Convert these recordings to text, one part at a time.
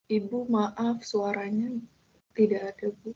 Ibu, maaf suaranya tidak ada, Bu.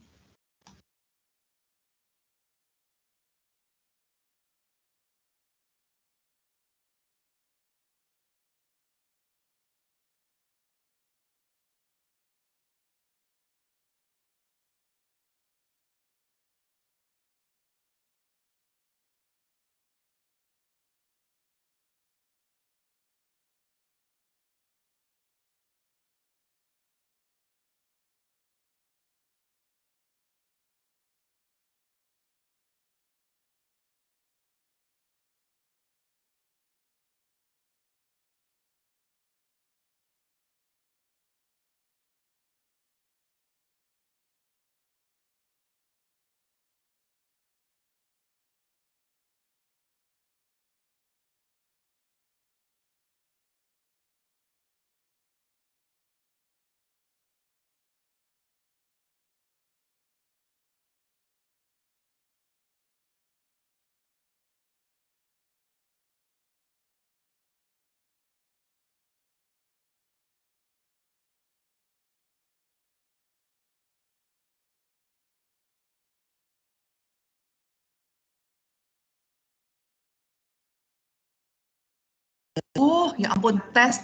Oh, ya ampun, tes.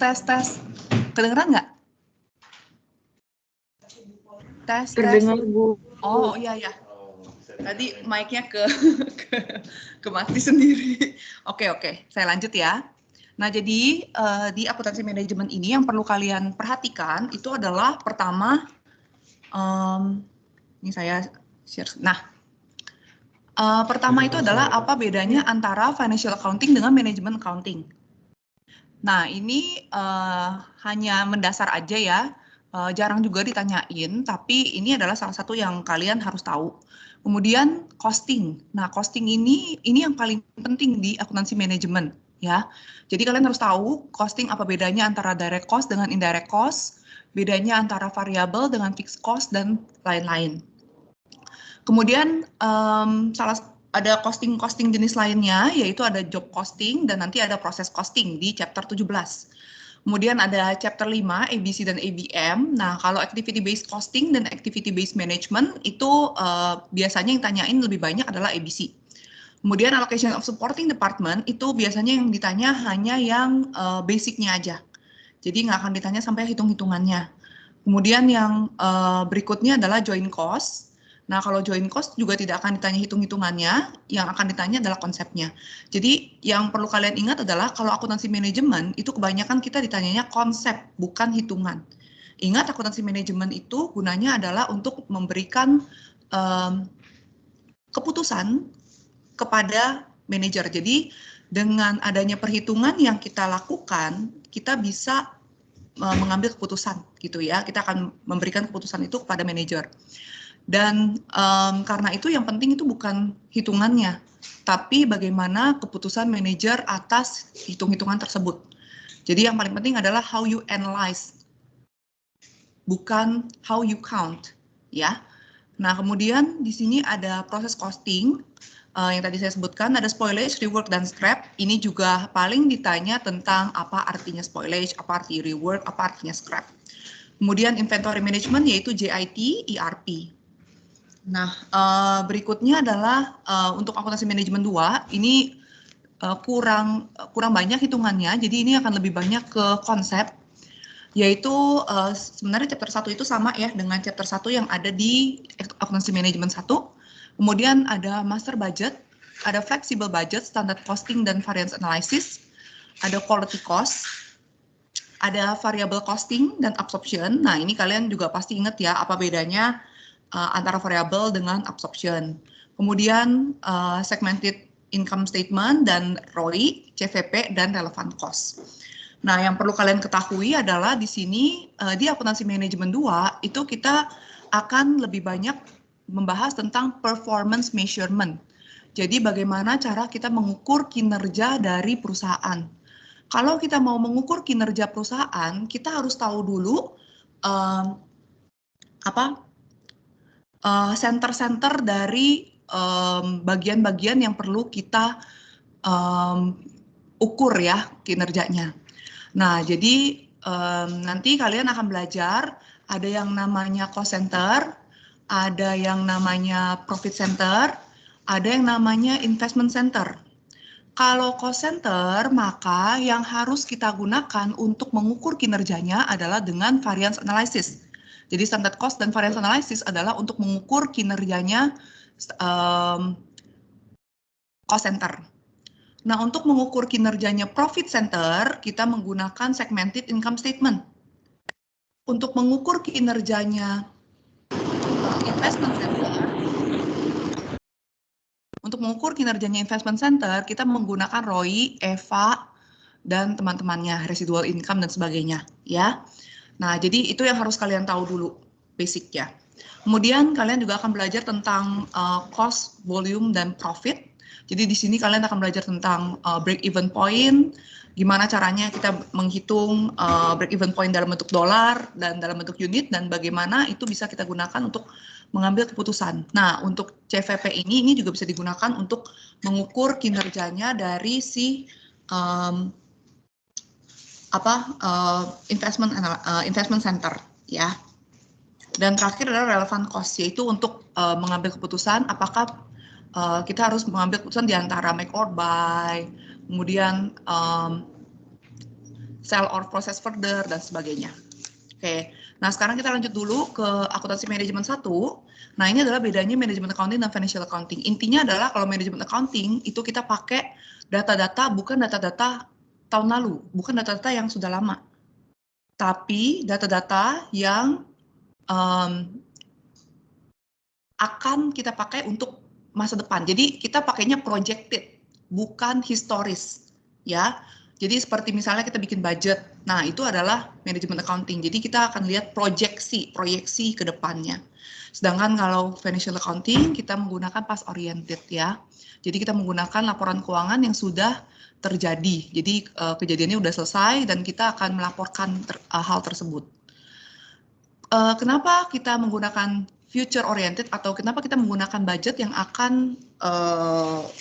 Kedengeran nggak? Tes. Terdengar, Bu. Oh, iya. Tadi mic-nya ke mati sendiri. Oke, saya lanjut ya. Nah, jadi di akuntansi manajemen ini yang perlu kalian perhatikan itu adalah pertama, ini saya share. Nah, pertama itu adalah apa bedanya antara financial accounting dengan management accounting. Nah, ini hanya mendasar aja ya, jarang juga ditanyain, tapi ini adalah salah satu yang kalian harus tahu. Kemudian costing. Nah, costing ini yang paling penting di akuntansi manajemen ya. Jadi kalian harus tahu costing apa bedanya antara direct cost dengan indirect cost, bedanya antara variable dengan fixed cost dan lain-lain. Kemudian ada costing jenis lainnya, yaitu ada job costing dan nanti ada proses costing di chapter 17. Kemudian ada chapter 5, ABC dan ABM. Nah, kalau activity based costing dan activity based management itu biasanya yang tanyain lebih banyak adalah ABC. Kemudian allocation of supporting department itu biasanya yang ditanya hanya yang basicnya aja. Jadi nggak akan ditanya sampai hitung-hitungannya. Kemudian yang berikutnya adalah joint cost. Nah, kalau joint cost juga tidak akan ditanya hitung-hitungannya, yang akan ditanya adalah konsepnya. Jadi, yang perlu kalian ingat adalah kalau akuntansi manajemen, itu kebanyakan kita ditanyanya konsep, bukan hitungan. Ingat, akuntansi manajemen itu gunanya adalah untuk memberikan keputusan kepada manajer. Jadi, dengan adanya perhitungan yang kita lakukan, kita bisa mengambil keputusan gitu ya. Kita akan memberikan keputusan itu kepada manajer. Dan karena itu yang penting itu bukan hitungannya, tapi bagaimana keputusan manajer atas hitung-hitungan tersebut. Jadi yang paling penting adalah how you analyze, bukan how you count, ya. Nah, kemudian di sini ada proses costing yang tadi saya sebutkan, ada spoilage, rework, dan scrap. Ini juga paling ditanya tentang apa artinya spoilage, apa arti rework, apa artinya scrap. Kemudian inventory management yaitu JIT, ERP. Nah, berikutnya adalah untuk akuntansi manajemen 2, ini kurang banyak hitungannya, jadi ini akan lebih banyak ke konsep, yaitu sebenarnya chapter 1 itu sama ya dengan chapter 1 yang ada di akuntansi manajemen 1. Kemudian ada master budget, ada flexible budget, standard costing dan variance analysis, ada quality cost, ada variable costing dan absorption. Nah, ini kalian juga pasti ingat ya apa bedanya antara variable dengan absorption. Kemudian segmented income statement dan ROI, CVP, dan relevant cost. Nah, yang perlu kalian ketahui adalah di sini di akuntansi manajemen 2 itu kita akan lebih banyak membahas tentang performance measurement. Jadi bagaimana cara kita mengukur kinerja dari perusahaan. Kalau kita mau mengukur kinerja perusahaan, kita harus tahu dulu center-center dari bagian-bagian yang perlu kita ukur ya kinerjanya. Nah, jadi nanti kalian akan belajar ada yang namanya cost center, ada yang namanya profit center, ada yang namanya investment center. Kalau cost center, maka yang harus kita gunakan untuk mengukur kinerjanya adalah dengan variance analysis. Jadi standard cost dan variance analysis adalah untuk mengukur kinerjanya cost center. Nah, untuk mengukur kinerjanya profit center, kita menggunakan segmented income statement. Untuk mengukur kinerjanya investment center, kita menggunakan ROI, EVA, dan teman-temannya, residual income dan sebagainya, ya. Nah, jadi itu yang harus kalian tahu dulu, basicnya. Kemudian kalian juga akan belajar tentang cost, volume, dan profit. Jadi di sini kalian akan belajar tentang break-even point, gimana caranya kita menghitung break-even point dalam bentuk dolar dan dalam bentuk unit, dan bagaimana itu bisa kita gunakan untuk mengambil keputusan. Nah, untuk CVP ini juga bisa digunakan untuk mengukur kinerjanya dari si investment center, ya. Dan terakhir adalah relevant cost, yaitu untuk mengambil keputusan apakah kita harus mengambil keputusan di antara make or buy, kemudian sell or process further, dan sebagainya. Oke, nah sekarang kita lanjut dulu ke akuntansi manajemen 1. Nah, ini adalah bedanya manajemen accounting dan financial accounting. Intinya adalah kalau manajemen accounting itu kita pakai data-data, bukan data-data tahun lalu, bukan data-data yang sudah lama, tapi data-data yang akan kita pakai untuk masa depan. Jadi kita pakainya projected, bukan historis, ya. Jadi seperti misalnya kita bikin budget, nah itu adalah manajemen accounting. Jadi kita akan lihat proyeksi ke depannya. Sedangkan kalau financial accounting kita menggunakan past oriented, ya. Jadi kita menggunakan laporan keuangan yang sudah terjadi. Jadi kejadiannya sudah selesai dan kita akan melaporkan hal tersebut. Kenapa kita menggunakan future oriented atau kenapa kita menggunakan budget yang akan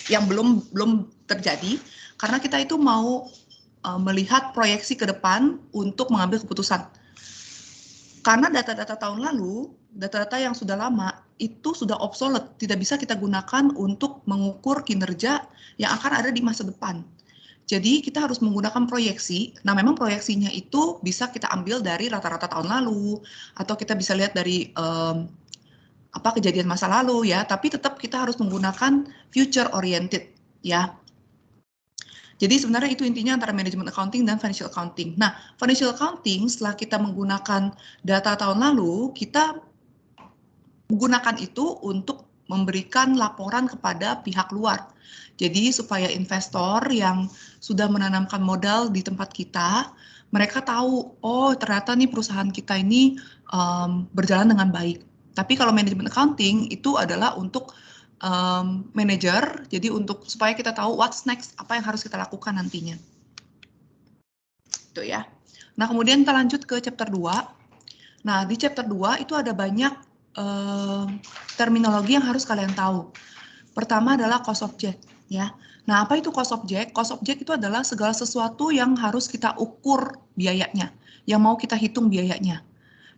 yang belum terjadi? Karena kita itu mau melihat proyeksi ke depan untuk mengambil keputusan. Karena data-data tahun lalu, data-data yang sudah lama itu sudah obsolete, tidak bisa kita gunakan untuk mengukur kinerja yang akan ada di masa depan. Jadi kita harus menggunakan proyeksi. Nah, memang proyeksinya itu bisa kita ambil dari rata-rata tahun lalu, atau kita bisa lihat dari kejadian masa lalu, ya. Tapi tetap kita harus menggunakan future oriented, ya. Jadi sebenarnya itu intinya antara manajemen accounting dan financial accounting. Nah, financial accounting setelah kita menggunakan data tahun lalu, kita menggunakan itu untuk memberikan laporan kepada pihak luar. Jadi supaya investor yang sudah menanamkan modal di tempat kita, mereka tahu, oh ternyata nih perusahaan kita ini berjalan dengan baik. Tapi kalau manajemen accounting itu adalah untuk manager, jadi untuk supaya kita tahu what's next, apa yang harus kita lakukan nantinya. Itu ya. Nah, kemudian kita lanjut ke chapter 2. Nah, di chapter 2 itu ada banyak terminologi yang harus kalian tahu. Pertama adalah cost object, ya. Nah, apa itu cost object? Cost object itu adalah segala sesuatu yang harus kita ukur biayanya, yang mau kita hitung biayanya.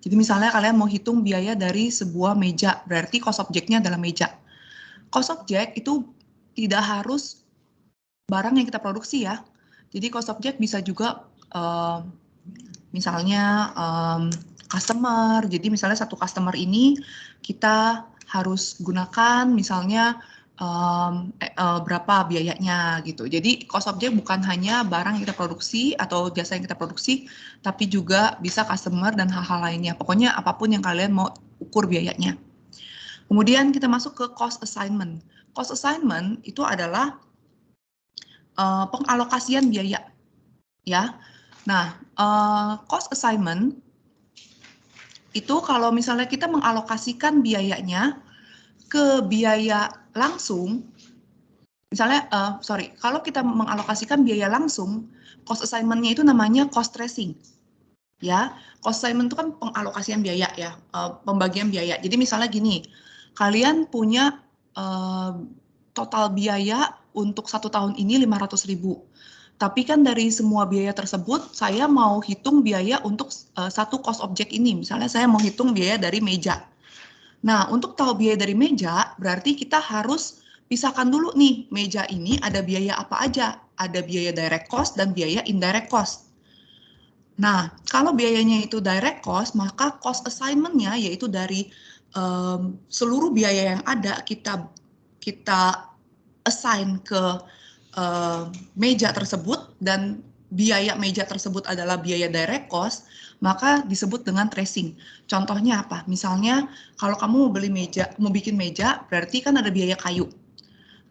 Jadi misalnya kalian mau hitung biaya dari sebuah meja, berarti cost object-nya adalah meja. Cost object itu tidak harus barang yang kita produksi, ya. Jadi cost object bisa juga misalnya customer. Jadi misalnya satu customer ini kita harus gunakan misalnya berapa biayanya gitu. Jadi cost object bukan hanya barang yang kita produksi atau jasa yang kita produksi, tapi juga bisa customer dan hal-hal lainnya. Pokoknya apapun yang kalian mau ukur biayanya. Kemudian kita masuk ke cost assignment. Cost assignment itu adalah pengalokasian biaya, ya. Nah, cost assignment itu kalau misalnya kita mengalokasikan biayanya ke biaya langsung, misalnya, kalau kita mengalokasikan biaya langsung, cost assignment-nya itu namanya cost tracing. Ya, cost assignment itu kan pengalokasian biaya, ya, pembagian biaya. Jadi misalnya gini, kalian punya total biaya untuk 1 tahun ini 500.000. Tapi kan dari semua biaya tersebut, saya mau hitung biaya untuk satu cost object ini. Misalnya saya mau hitung biaya dari meja. Nah, untuk tahu biaya dari meja, berarti kita harus pisahkan dulu nih, meja ini ada biaya apa aja. Ada biaya direct cost dan biaya indirect cost. Nah, kalau biayanya itu direct cost, maka cost assignment-nya yaitu dari seluruh biaya yang ada kita assign ke meja tersebut dan biaya meja tersebut adalah biaya direct cost, maka disebut dengan tracing. Contohnya apa? Misalnya kalau kamu mau beli meja, mau bikin meja, berarti kan ada biaya kayu.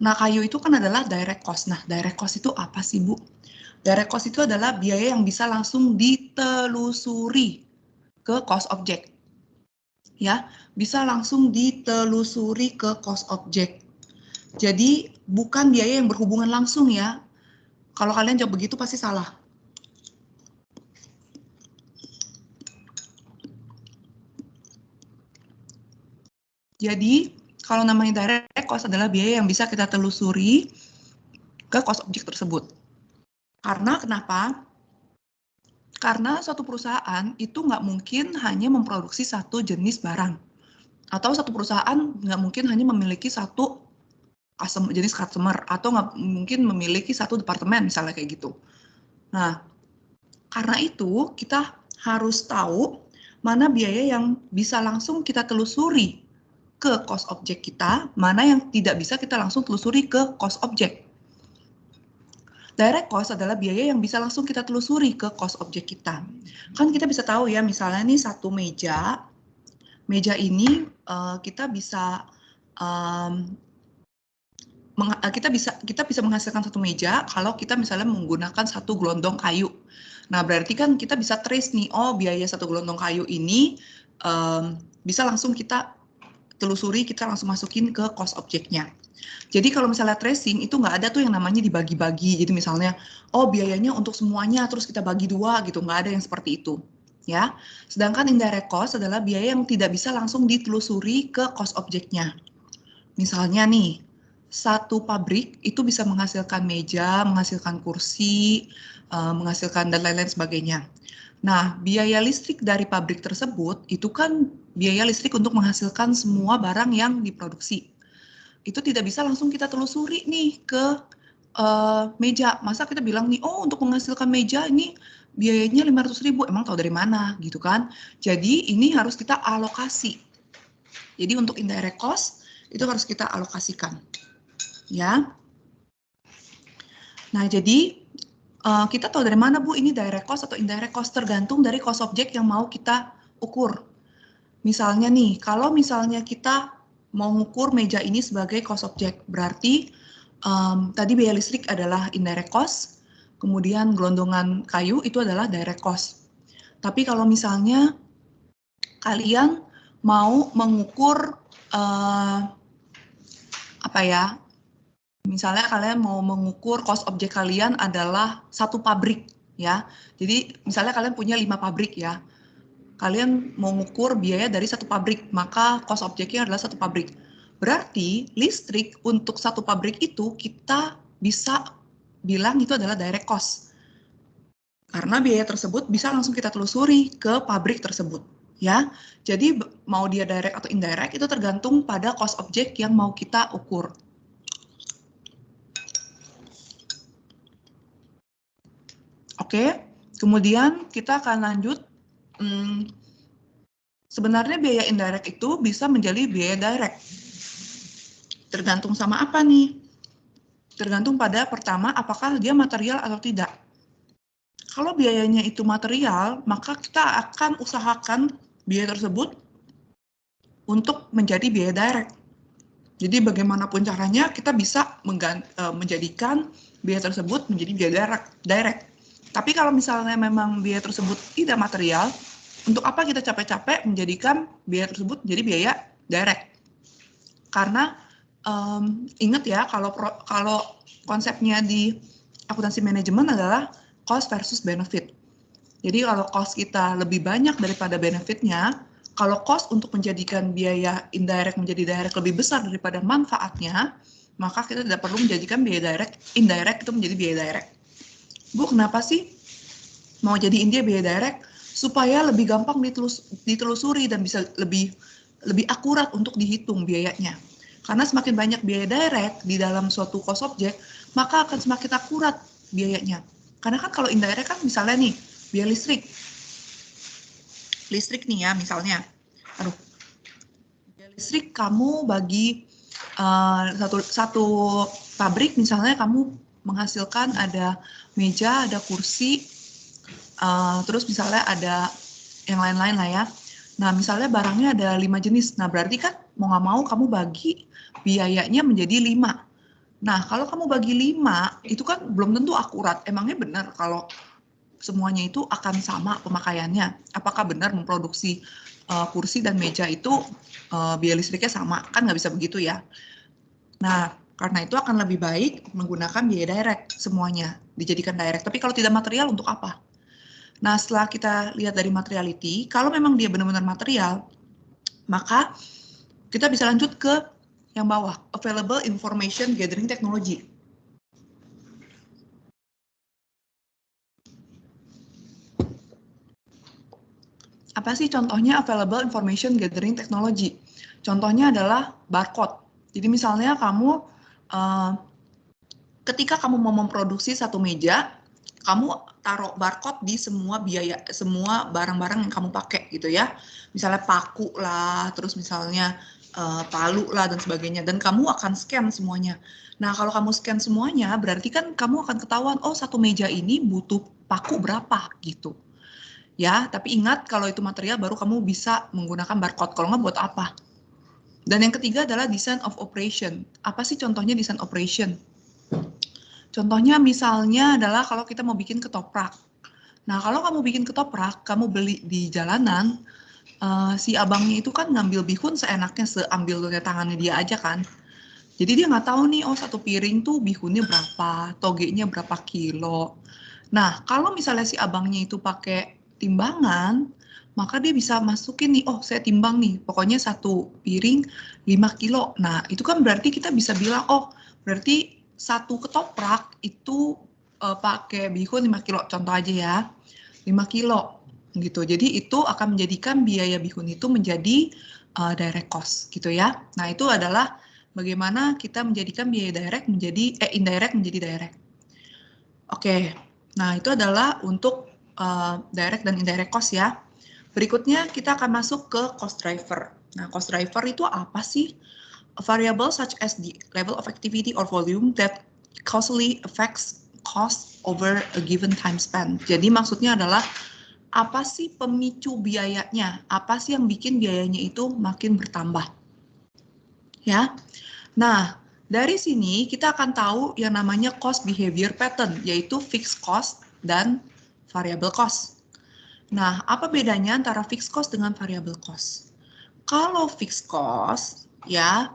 Nah, kayu itu kan adalah direct cost. Nah, direct cost itu apa sih, Bu? Direct cost itu adalah biaya yang bisa langsung ditelusuri ke cost object. Ya, bisa langsung ditelusuri ke cost object. Jadi bukan biaya yang berhubungan langsung ya. Kalau kalian jawab begitu pasti salah. Jadi kalau namanya direct cost adalah biaya yang bisa kita telusuri ke cost object tersebut. Karena kenapa? Karena suatu perusahaan itu nggak mungkin hanya memproduksi satu jenis barang. Atau satu perusahaan nggak mungkin hanya memiliki satu jenis customer atau nggak mungkin memiliki satu departemen misalnya kayak gitu. Nah, karena itu kita harus tahu mana biaya yang bisa langsung kita telusuri ke cost object kita, mana yang tidak bisa kita langsung telusuri ke cost object. Direct cost adalah biaya yang bisa langsung kita telusuri ke cost object kita. Kan kita bisa tahu ya, misalnya nih satu meja ini kita bisa kita bisa menghasilkan satu meja kalau kita misalnya menggunakan satu gelondong kayu. Nah, berarti kan kita bisa trace nih, oh biaya satu gelondong kayu ini bisa langsung kita telusuri, kita langsung masukin ke cost object-nya. Jadi kalau misalnya tracing itu nggak ada tuh yang namanya dibagi-bagi. Jadi misalnya, oh biayanya untuk semuanya terus kita bagi dua gitu, nggak ada yang seperti itu. Ya, sedangkan indirect cost adalah biaya yang tidak bisa langsung ditelusuri ke cost object-nya. Misalnya nih, satu pabrik itu bisa menghasilkan meja, menghasilkan kursi, menghasilkan dan lain-lain sebagainya. Nah, biaya listrik dari pabrik tersebut itu kan biaya listrik untuk menghasilkan semua barang yang diproduksi. Itu tidak bisa langsung kita telusuri nih ke meja. Masa kita bilang nih, oh untuk menghasilkan meja ini biayanya 500.000, emang tahu dari mana gitu kan? Jadi ini harus kita alokasi. Jadi untuk indirect cost itu harus kita alokasikan. Ya. Nah, jadi kita tahu dari mana Bu ini direct cost atau indirect cost, tergantung dari cost object yang mau kita ukur. Misalnya nih, kalau misalnya kita mau ukur meja ini sebagai cost object, berarti tadi biaya listrik adalah indirect cost, kemudian gelondongan kayu itu adalah direct cost. Tapi kalau misalnya kalian mau mengukur apa ya? Misalnya kalian mau mengukur cost object kalian adalah satu pabrik ya. Jadi misalnya kalian punya 5 pabrik ya. Kalian mau mengukur biaya dari satu pabrik, maka cost object-nya adalah satu pabrik. Berarti listrik untuk satu pabrik itu kita bisa bilang itu adalah direct cost. Karena biaya tersebut bisa langsung kita telusuri ke pabrik tersebut. Ya, jadi mau dia direct atau indirect itu tergantung pada cost object yang mau kita ukur. Oke, kemudian kita akan lanjut. Sebenarnya biaya indirect itu bisa menjadi biaya direct. Tergantung sama apa nih? Tergantung pada pertama, apakah dia material atau tidak. Kalau biayanya itu material, maka kita akan usahakan biaya tersebut untuk menjadi biaya direct. Jadi bagaimanapun caranya kita bisa menjadikan biaya tersebut menjadi biaya direct. Tapi kalau misalnya memang biaya tersebut tidak material, untuk apa kita capek-capek menjadikan biaya tersebut menjadi biaya direct? Karena ingat ya, kalau konsepnya di akuntansi manajemen adalah cost versus benefit. Jadi kalau cost kita lebih banyak daripada benefitnya, kalau cost untuk menjadikan biaya indirect menjadi direct lebih besar daripada manfaatnya, maka kita tidak perlu menjadikan biaya indirect itu menjadi biaya direct. Bu, kenapa sih mau jadiin dia biaya direct? Supaya lebih gampang ditelusuri dan bisa lebih akurat untuk dihitung biayanya. Karena semakin banyak biaya direct di dalam suatu cost object, maka akan semakin akurat biayanya. Karena kan kalau indirect kan misalnya nih, biaya listrik. Listrik nih ya misalnya. Aduh. Biaya listrik kamu bagi satu pabrik misalnya kamu menghasilkan ada meja, ada kursi, terus misalnya ada yang lain-lain lah ya. Nah, misalnya barangnya ada 5 jenis. Nah, berarti kan mau nggak mau kamu bagi biayanya menjadi 5. Nah, kalau kamu bagi 5, itu kan belum tentu akurat. Emangnya benar kalau semuanya itu akan sama pemakaiannya? Apakah benar memproduksi kursi dan meja itu biaya listriknya sama? Kan nggak bisa begitu ya. Nah, karena itu akan lebih baik menggunakan biaya direct semuanya, dijadikan direct. Tapi kalau tidak material, untuk apa? Nah, setelah kita lihat dari materiality, kalau memang dia benar-benar material, maka kita bisa lanjut ke yang bawah, available information gathering technology. Apa sih contohnya available information gathering technology? Contohnya adalah barcode. Jadi misalnya kamu, ketika kamu mau memproduksi satu meja, kamu taruh barcode di semua biaya, semua barang-barang yang kamu pakai gitu ya. Misalnya paku lah, terus misalnya palu lah dan sebagainya. Dan kamu akan scan semuanya. Nah, kalau kamu scan semuanya, berarti kan kamu akan ketahuan, oh satu meja ini butuh paku berapa gitu. Ya, tapi ingat kalau itu material baru kamu bisa menggunakan barcode. Kalau nggak buat apa? Dan yang ketiga adalah design of operation. Apa sih contohnya design operation? Contohnya misalnya adalah kalau kita mau bikin ketoprak. Nah, kalau kamu bikin ketoprak, kamu beli di jalanan, si abangnya itu kan ngambil bihun seenaknya, seambil tangannya dia aja kan. Jadi dia nggak tahu nih, oh satu piring tuh bihunnya berapa, togenya berapa kilo. Nah, kalau misalnya si abangnya itu pakai timbangan, maka dia bisa masukin nih, oh saya timbang nih, pokoknya satu piring 5 kilo. Nah, itu kan berarti kita bisa bilang, oh berarti satu ketoprak itu pakai bihun 5 kilo, contoh aja ya, 5 kilo gitu. Jadi itu akan menjadikan biaya bihun itu menjadi direct cost gitu ya. Nah, itu adalah bagaimana kita menjadikan biaya direct menjadi indirect menjadi direct. Oke, nah itu adalah untuk direct dan indirect cost ya. Berikutnya kita akan masuk ke cost driver. Nah, cost driver itu apa sih? A variable such as the level of activity or volume that causally affects cost over a given time span. Jadi maksudnya adalah apa sih pemicu biayanya? Apa sih yang bikin biayanya itu makin bertambah? Ya. Nah, dari sini kita akan tahu yang namanya cost behavior pattern, yaitu fixed cost dan variable cost. Nah, apa bedanya antara fixed cost dengan variable cost? Kalau fixed cost, ya,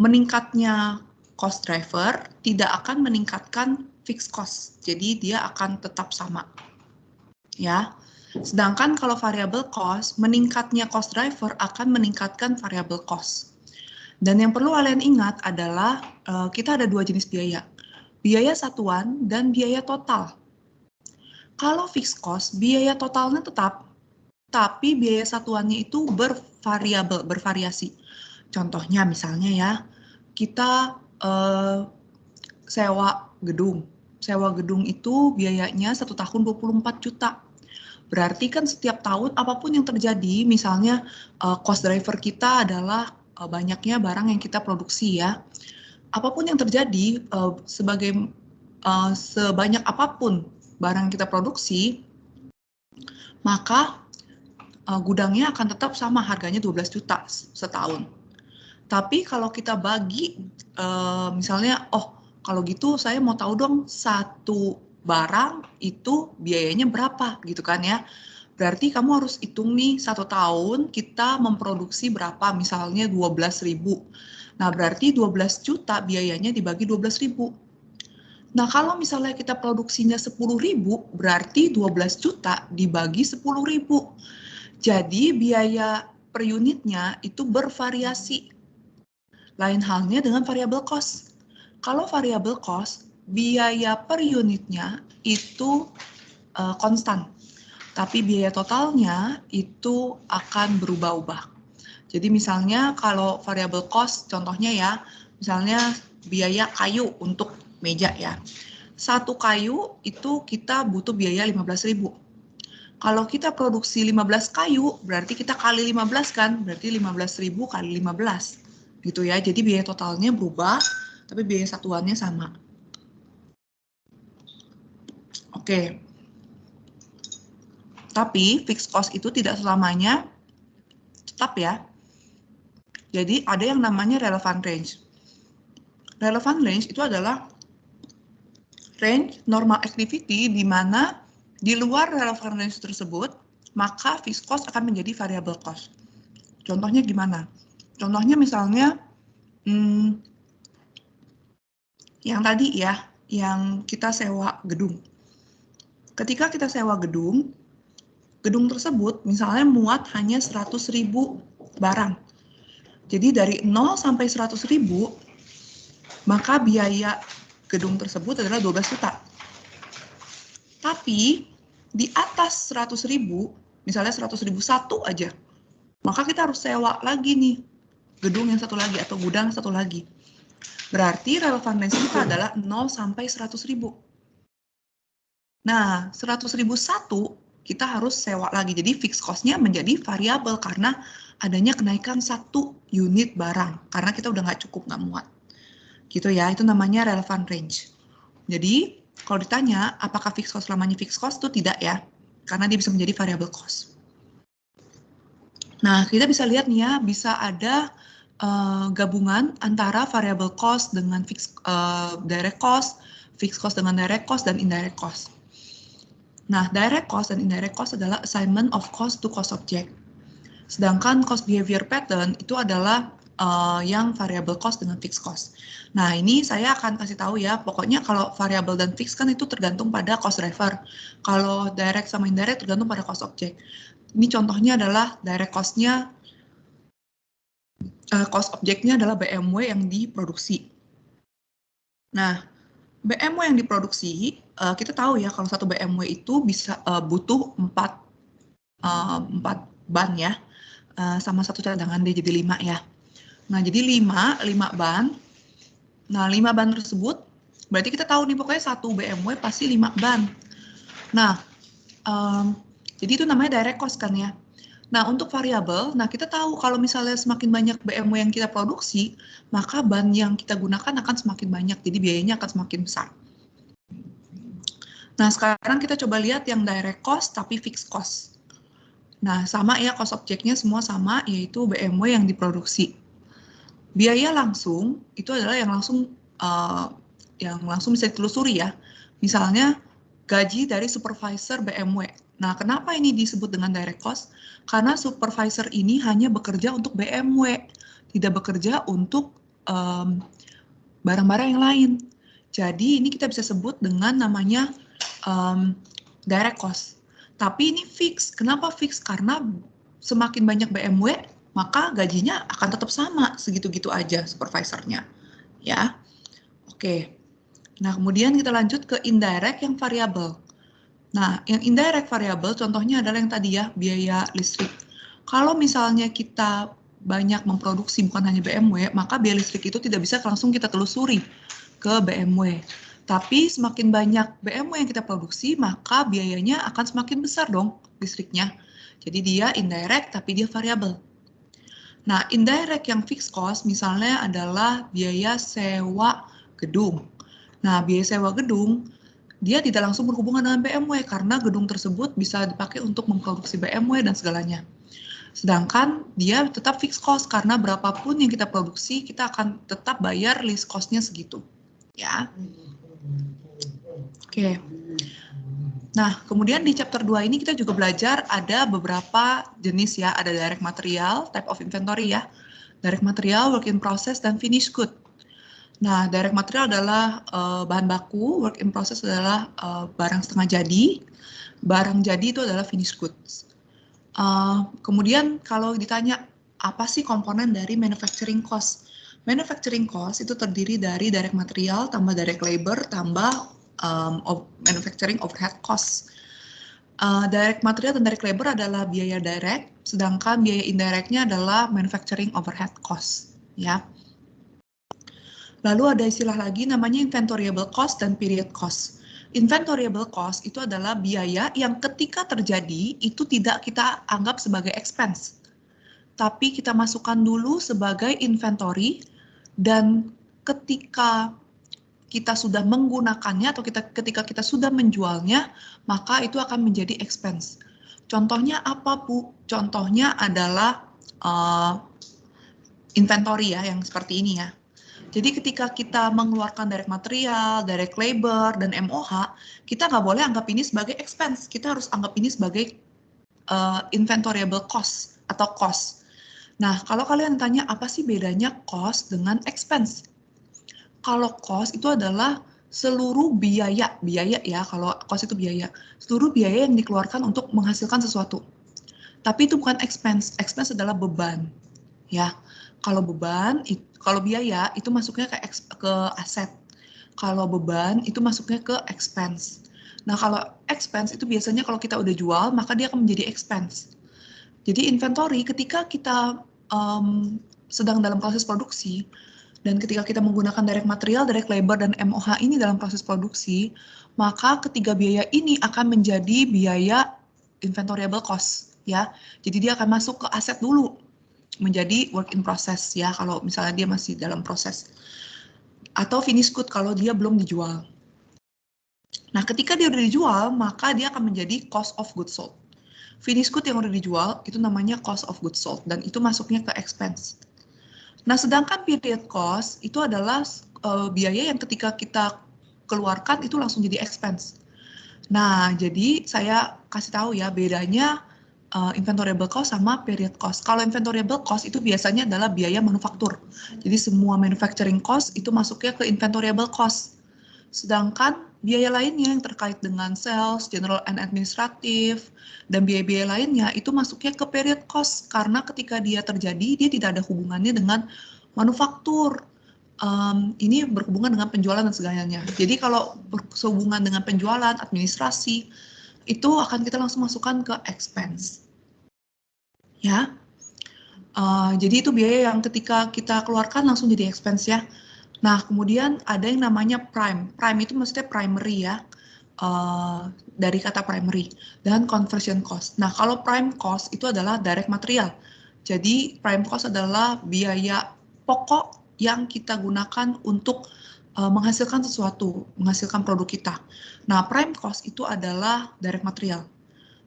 meningkatnya cost driver tidak akan meningkatkan fixed cost, jadi dia akan tetap sama. Ya, sedangkan kalau variable cost, meningkatnya cost driver akan meningkatkan variable cost. Dan yang perlu kalian ingat adalah kita ada dua jenis biaya, biaya satuan dan biaya total. Kalau fixed cost, biaya totalnya tetap, tapi biaya satuannya itu bervariasi. Contohnya misalnya ya, kita sewa gedung. Sewa gedung itu biayanya 1 tahun 24 juta. Berarti kan setiap tahun apapun yang terjadi, misalnya cost driver kita adalah banyaknya barang yang kita produksi ya. Apapun yang terjadi, sebanyak apapun barang yang kita produksi, maka gudangnya akan tetap sama, harganya 12 juta setahun. Tapi kalau kita bagi, misalnya, oh kalau gitu saya mau tahu dong satu barang itu biayanya berapa gitu kan ya. Berarti kamu harus hitung nih 1 tahun kita memproduksi berapa, misalnya 12.000. Nah berarti 12 juta biayanya dibagi 12.000. Nah kalau misalnya kita produksinya 10.000, berarti 12 juta dibagi 10.000. Jadi biaya per unitnya itu bervariasi. Lain halnya dengan variable cost. Kalau variable cost, biaya per unitnya itu konstan, tapi biaya totalnya itu akan berubah-ubah. Jadi misalnya kalau variable cost, contohnya ya, misalnya biaya kayu untuk meja ya. Satu kayu itu kita butuh biaya 15.000. Kalau kita produksi 15 kayu, berarti kita kali 15 kan, berarti 15.000 kali 15. Gitu ya, jadi biaya totalnya berubah, tapi biaya satuannya sama. Oke. Tapi fixed cost itu tidak selamanya tetap ya. Jadi ada yang namanya relevant range. Relevant range itu adalah range normal activity di mana di luar relevant range tersebut, maka fixed cost akan menjadi variable cost. Contohnya gimana? Contohnya misalnya yang tadi ya, yang kita sewa gedung. Ketika kita sewa gedung tersebut misalnya muat hanya 100.000 barang. Jadi dari 0 sampai 100.000, maka biaya gedung tersebut adalah 12 juta. Tapi di atas 100.000, misalnya 100.001 aja, maka kita harus sewa lagi nih gedung yang satu lagi atau gudang satu lagi. Berarti relevan range kita adalah 0 sampai 100.000. Nah, 100.001 kita harus sewa lagi. Jadi fixed cost-nya menjadi variabel karena adanya kenaikan 1 unit barang. Karena kita udah nggak cukup, nggak muat. Gitu ya, itu namanya relevant range. Jadi, kalau ditanya apakah fixed cost selamanya fixed cost, itu tidak ya. Karena dia bisa menjadi variable cost. Nah, kita bisa lihat nih ya, bisa ada gabungan antara variable cost dengan direct cost, fixed cost dengan direct cost, dan indirect cost. Nah, direct cost dan indirect cost adalah assignment of cost to cost object. Sedangkan cost behavior pattern itu adalah yang variable cost dengan fixed cost. Nah, ini saya akan kasih tahu ya, pokoknya kalau variable dan fixed kan itu tergantung pada cost driver. Kalau direct sama indirect tergantung pada cost object. Ini contohnya adalah direct cost-nya, cost object-nya adalah BMW yang diproduksi. Nah, BMW yang diproduksi, kita tahu ya kalau satu BMW itu bisa butuh 4 ban ya, sama satu cadangan dia jadi 5 ya. Nah, jadi 5 ban. Nah, 5 ban tersebut, berarti kita tahu nih pokoknya satu BMW pasti 5 ban. Nah, jadi itu namanya direct cost kan ya. Nah, untuk variabel, nah kita tahu kalau misalnya semakin banyak BMW yang kita produksi, maka ban yang kita gunakan akan semakin banyak, jadi biayanya akan semakin besar. Nah, sekarang kita coba lihat yang direct cost tapi fixed cost. Nah, sama ya, cost objeknya semua sama, yaitu BMW yang diproduksi. Biaya langsung, itu adalah yang langsung bisa ditelusuri ya. Misalnya, gaji dari supervisor BMW. Nah, kenapa ini disebut dengan direct cost? Karena supervisor ini hanya bekerja untuk BMW, tidak bekerja untuk barang-barang yang lain. Jadi ini kita bisa sebut dengan namanya direct cost. Tapi ini fix. Kenapa fix? Karena semakin banyak BMW, maka gajinya akan tetap sama, segitu-gitu aja supervisornya. Ya, oke. Nah, kemudian kita lanjut ke indirect yang variabel. Nah, yang indirect variable contohnya adalah yang tadi ya, biaya listrik. Kalau misalnya kita banyak memproduksi bukan hanya BMW, maka biaya listrik itu tidak bisa langsung kita telusuri ke BMW. Tapi semakin banyak BMW yang kita produksi, maka biayanya akan semakin besar dong listriknya. Jadi dia indirect tapi dia variable. Nah, indirect yang fixed cost misalnya adalah biaya sewa gedung. Nah, biaya sewa gedung dia tidak langsung berhubungan dengan BMW karena gedung tersebut bisa dipakai untuk memproduksi BMW dan segalanya. Sedangkan dia tetap fixed cost karena berapapun yang kita produksi, kita akan tetap bayar list cost-nya segitu. Ya. Oke. Nah, kemudian di chapter 2 ini kita juga belajar ada beberapa jenis ya, ada direct material, type of inventory ya, direct material, work in process, dan finished good. Nah, direct material adalah bahan baku, work in process adalah barang setengah jadi, barang jadi itu adalah finished goods. Kemudian kalau ditanya apa sih komponen dari manufacturing cost? Manufacturing cost itu terdiri dari direct material tambah direct labor tambah manufacturing overhead cost. Direct material dan direct labor adalah biaya direct, sedangkan biaya indirectnya adalah manufacturing overhead cost. Ya. Lalu ada istilah lagi namanya inventoriable cost dan period cost. Inventoriable cost itu adalah biaya yang ketika terjadi itu tidak kita anggap sebagai expense, tapi kita masukkan dulu sebagai inventory, dan ketika kita sudah menggunakannya atau ketika kita sudah menjualnya, maka itu akan menjadi expense. Contohnya apa, Bu? Contohnya adalah inventory ya, yang seperti ini ya. Jadi ketika kita mengeluarkan direct material, direct labor, dan MOH, kita nggak boleh anggap ini sebagai expense. Kita harus anggap ini sebagai inventoriable cost atau cost. Nah, kalau kalian tanya apa sih bedanya cost dengan expense? Kalau cost itu adalah seluruh biaya ya, kalau cost itu biaya. Seluruh biaya yang dikeluarkan untuk menghasilkan sesuatu. Tapi itu bukan expense. Expense adalah beban. Ya, kalau beban, kalau biaya itu masuknya ke aset. Kalau beban itu masuknya ke expense. Nah, kalau expense itu biasanya kalau kita udah jual, maka dia akan menjadi expense. Jadi inventory ketika kita sedang dalam proses produksi, dan ketika kita menggunakan direct material, direct labor, dan MOH ini dalam proses produksi, maka ketiga biaya ini akan menjadi biaya inventoriable cost. Ya, jadi dia akan masuk ke aset dulu, menjadi work in process ya kalau misalnya dia masih dalam proses, atau finished good kalau dia belum dijual. Nah, ketika dia udah dijual, maka dia akan menjadi cost of goods sold. Finished good yang udah dijual itu namanya cost of goods sold, dan itu masuknya ke expense. Nah, sedangkan period cost itu adalah biaya yang ketika kita keluarkan itu langsung jadi expense. Nah, jadi saya kasih tahu ya bedanya inventoriable cost sama period cost. Kalau inventoriable cost itu biasanya adalah biaya manufaktur. Jadi semua manufacturing cost itu masuknya ke inventoriable cost. Sedangkan biaya lainnya yang terkait dengan sales, general and administrative, dan biaya-biaya lainnya itu masuknya ke period cost, karena ketika dia terjadi, dia tidak ada hubungannya dengan manufaktur. Ini berhubungan dengan penjualan dan segalanya. Jadi kalau berhubungan dengan penjualan, administrasi, itu akan kita langsung masukkan ke expense. Ya, jadi itu biaya yang ketika kita keluarkan langsung jadi expense ya. Nah, kemudian ada yang namanya prime. Prime itu maksudnya primary ya, dari kata primary, dan conversion cost. Nah, kalau prime cost itu adalah direct material. Jadi, prime cost adalah biaya pokok yang kita gunakan untuk menghasilkan sesuatu, menghasilkan produk kita. Nah, prime cost itu adalah direct material.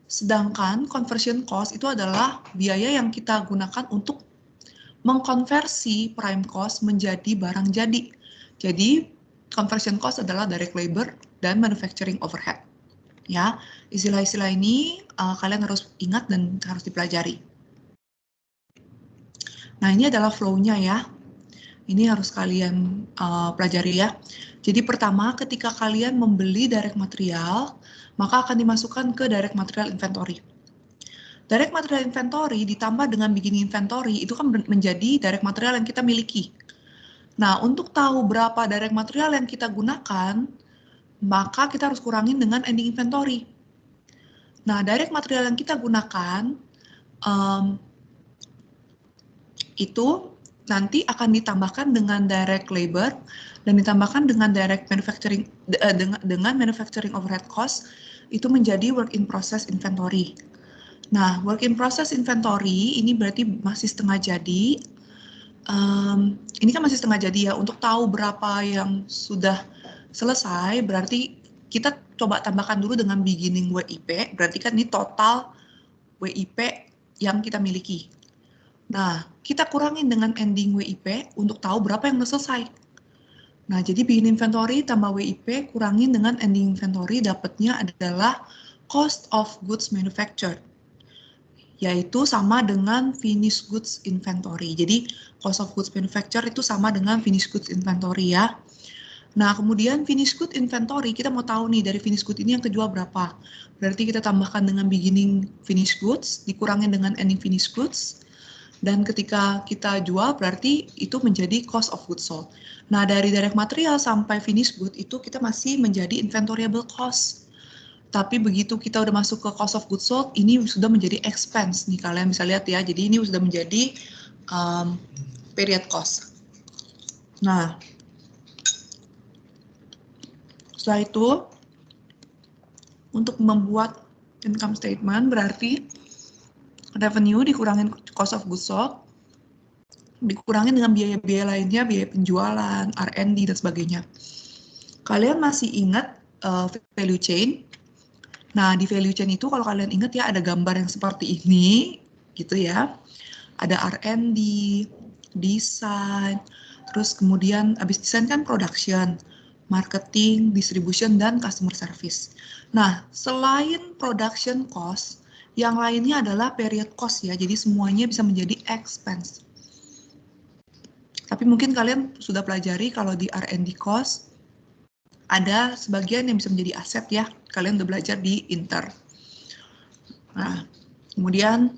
Sedangkan conversion cost itu adalah biaya yang kita gunakan untuk mengkonversi prime cost menjadi barang jadi. Jadi conversion cost adalah direct labor dan manufacturing overhead. Ya, istilah-istilah ini kalian harus ingat dan harus dipelajari. Nah, ini adalah flow-nya ya. Ini harus kalian pelajari ya. Jadi pertama, ketika kalian membeli direct material, maka akan dimasukkan ke direct material inventory. Direct material inventory ditambah dengan beginning inventory itu kan menjadi direct material yang kita miliki. Nah, untuk tahu berapa direct material yang kita gunakan, maka kita harus kurangin dengan ending inventory. Nah, direct material yang kita gunakan itu nanti akan ditambahkan dengan direct labor dan ditambahkan dengan direct manufacturing dengan manufacturing overhead cost, itu menjadi work in process inventory. Nah, work in process inventory ini berarti masih setengah jadi. Ini kan masih setengah jadi ya. Untuk tahu berapa yang sudah selesai, berarti kita coba tambahkan dulu dengan beginning WIP. Berarti kan ini total WIP yang kita miliki. Nah, kita kurangin dengan ending WIP untuk tahu berapa yang sudah selesai. Nah, jadi beginning inventory tambah WIP kurangin dengan ending inventory, dapatnya adalah cost of goods manufactured, yaitu sama dengan finished goods inventory. Jadi cost of goods manufactured itu sama dengan finished goods inventory ya. Nah, kemudian finished goods inventory, kita mau tahu nih dari finished goods ini yang kejual berapa. Berarti kita tambahkan dengan beginning finished goods, dikurangin dengan ending finished goods. Dan ketika kita jual berarti itu menjadi cost of goods sold. Nah, dari direct material sampai finished good itu kita masih menjadi inventoriable cost. Tapi begitu kita udah masuk ke cost of goods sold, ini sudah menjadi expense nih, kalian bisa lihat ya. Jadi ini sudah menjadi period cost. Nah, setelah itu untuk membuat income statement berarti revenue dikurangin cost of goods sold, dikurangin dengan biaya-biaya lainnya, biaya penjualan, R&D, dan sebagainya. Kalian masih ingat value chain? Nah, di value chain itu kalau kalian ingat ya ada gambar yang seperti ini, gitu ya. Ada R&D, desain, terus kemudian habis desain kan production, marketing, distribution, dan customer service. Nah, selain production cost, yang lainnya adalah period cost ya, jadi semuanya bisa menjadi expense. Tapi mungkin kalian sudah pelajari kalau di R&D cost, ada sebagian yang bisa menjadi aset ya, kalian udah belajar di Inter. Nah, kemudian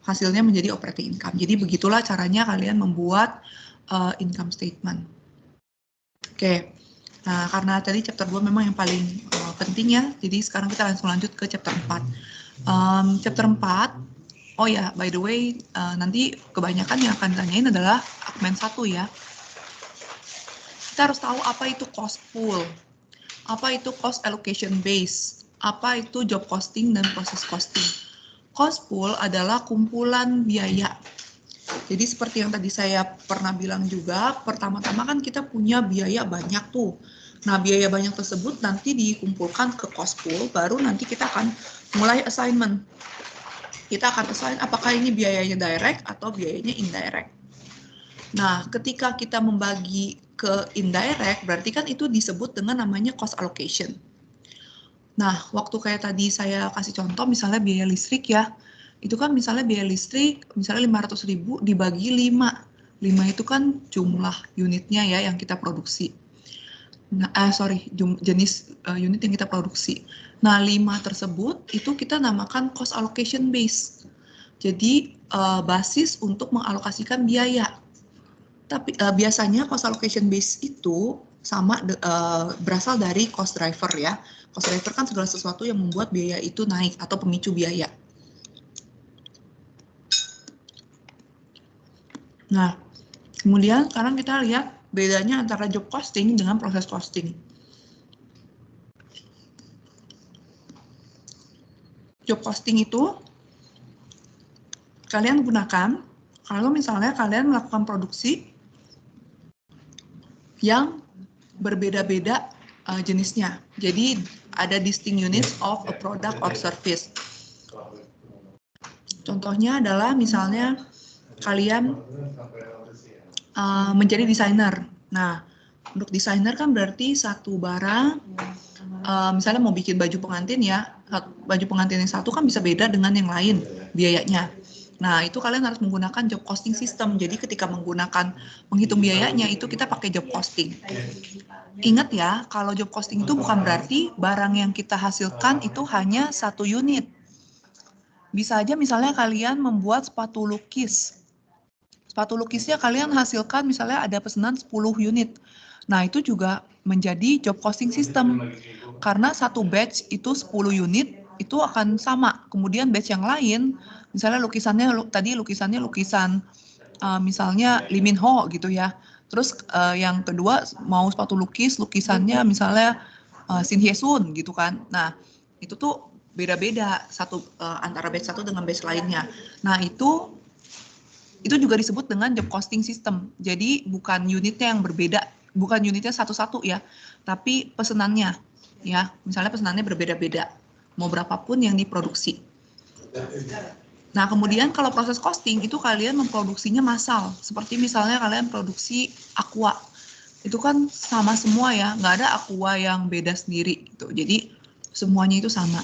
hasilnya menjadi operating income. Jadi begitulah caranya kalian membuat income statement. Oke, nah karena tadi chapter 2 memang yang paling penting ya, jadi sekarang kita langsung lanjut ke chapter 4. Chapter 4, oh ya, by the way, nanti kebanyakan yang akan ditanyain adalah Akmen 1 ya. Kita harus tahu apa itu cost pool, apa itu cost allocation base, apa itu job costing dan process costing. Cost pool adalah kumpulan biaya. Jadi seperti yang tadi saya pernah bilang juga, pertama-tama kan kita punya biaya banyak tuh. Nah, biaya banyak tersebut nanti dikumpulkan ke cost pool, baru nanti kita akan mulai assignment. Kita akan assign apakah ini biayanya direct atau biayanya indirect. Nah, ketika kita membagi ke indirect, berarti kan itu disebut dengan namanya cost allocation. Nah, waktu kayak tadi saya kasih contoh, misalnya biaya listrik ya, itu kan misalnya biaya listrik, misalnya 500.000 dibagi 5. 5 itu kan jumlah unitnya ya yang kita produksi. Nah, jenis unit yang kita produksi. Nah, 5 tersebut itu kita namakan cost allocation base. Jadi, basis untuk mengalokasikan biaya. Tapi biasanya cost allocation base itu sama berasal dari cost driver ya. Cost driver kan segala sesuatu yang membuat biaya itu naik atau pemicu biaya. Nah, kemudian sekarang kita lihat bedanya antara job costing dengan proses costing. Job costing itu kalian gunakan kalau misalnya kalian melakukan produksi yang berbeda-beda jenisnya. Jadi ada distinct units of a product or service. Contohnya adalah misalnya kalian menjadi desainer. Nah, untuk desainer kan berarti satu barang, misalnya mau bikin baju pengantin ya, baju pengantin yang satu kan bisa beda dengan yang lain biayanya. Nah, itu kalian harus menggunakan job costing system. Jadi ketika menghitung biayanya itu kita pakai job costing. Ingat ya, kalau job costing itu bukan berarti barang yang kita hasilkan itu hanya satu unit. Bisa aja misalnya kalian membuat sepatu lukis. Sepatu lukisnya kalian hasilkan misalnya ada pesanan 10 unit. Nah, itu juga menjadi job costing system. Karena satu batch itu 10 unit, itu akan sama. Kemudian batch yang lain, misalnya lukisannya lukisan misalnya Lee Min Ho gitu ya. Terus yang kedua mau sepatu lukisannya misalnya Shin Hye Sun gitu kan. Nah, itu tuh beda-beda antara batch satu dengan batch lainnya. Nah, itu juga disebut dengan job costing system. Jadi bukan unitnya yang berbeda, bukan unitnya satu-satu ya, tapi pesanannya ya. Misalnya pesanannya berbeda-beda, mau berapapun yang diproduksi. Nah, kemudian kalau proses costing itu kalian memproduksinya massal. Seperti misalnya kalian produksi aqua. Itu kan sama semua ya, nggak ada aqua yang beda sendiri gitu. Jadi semuanya itu sama.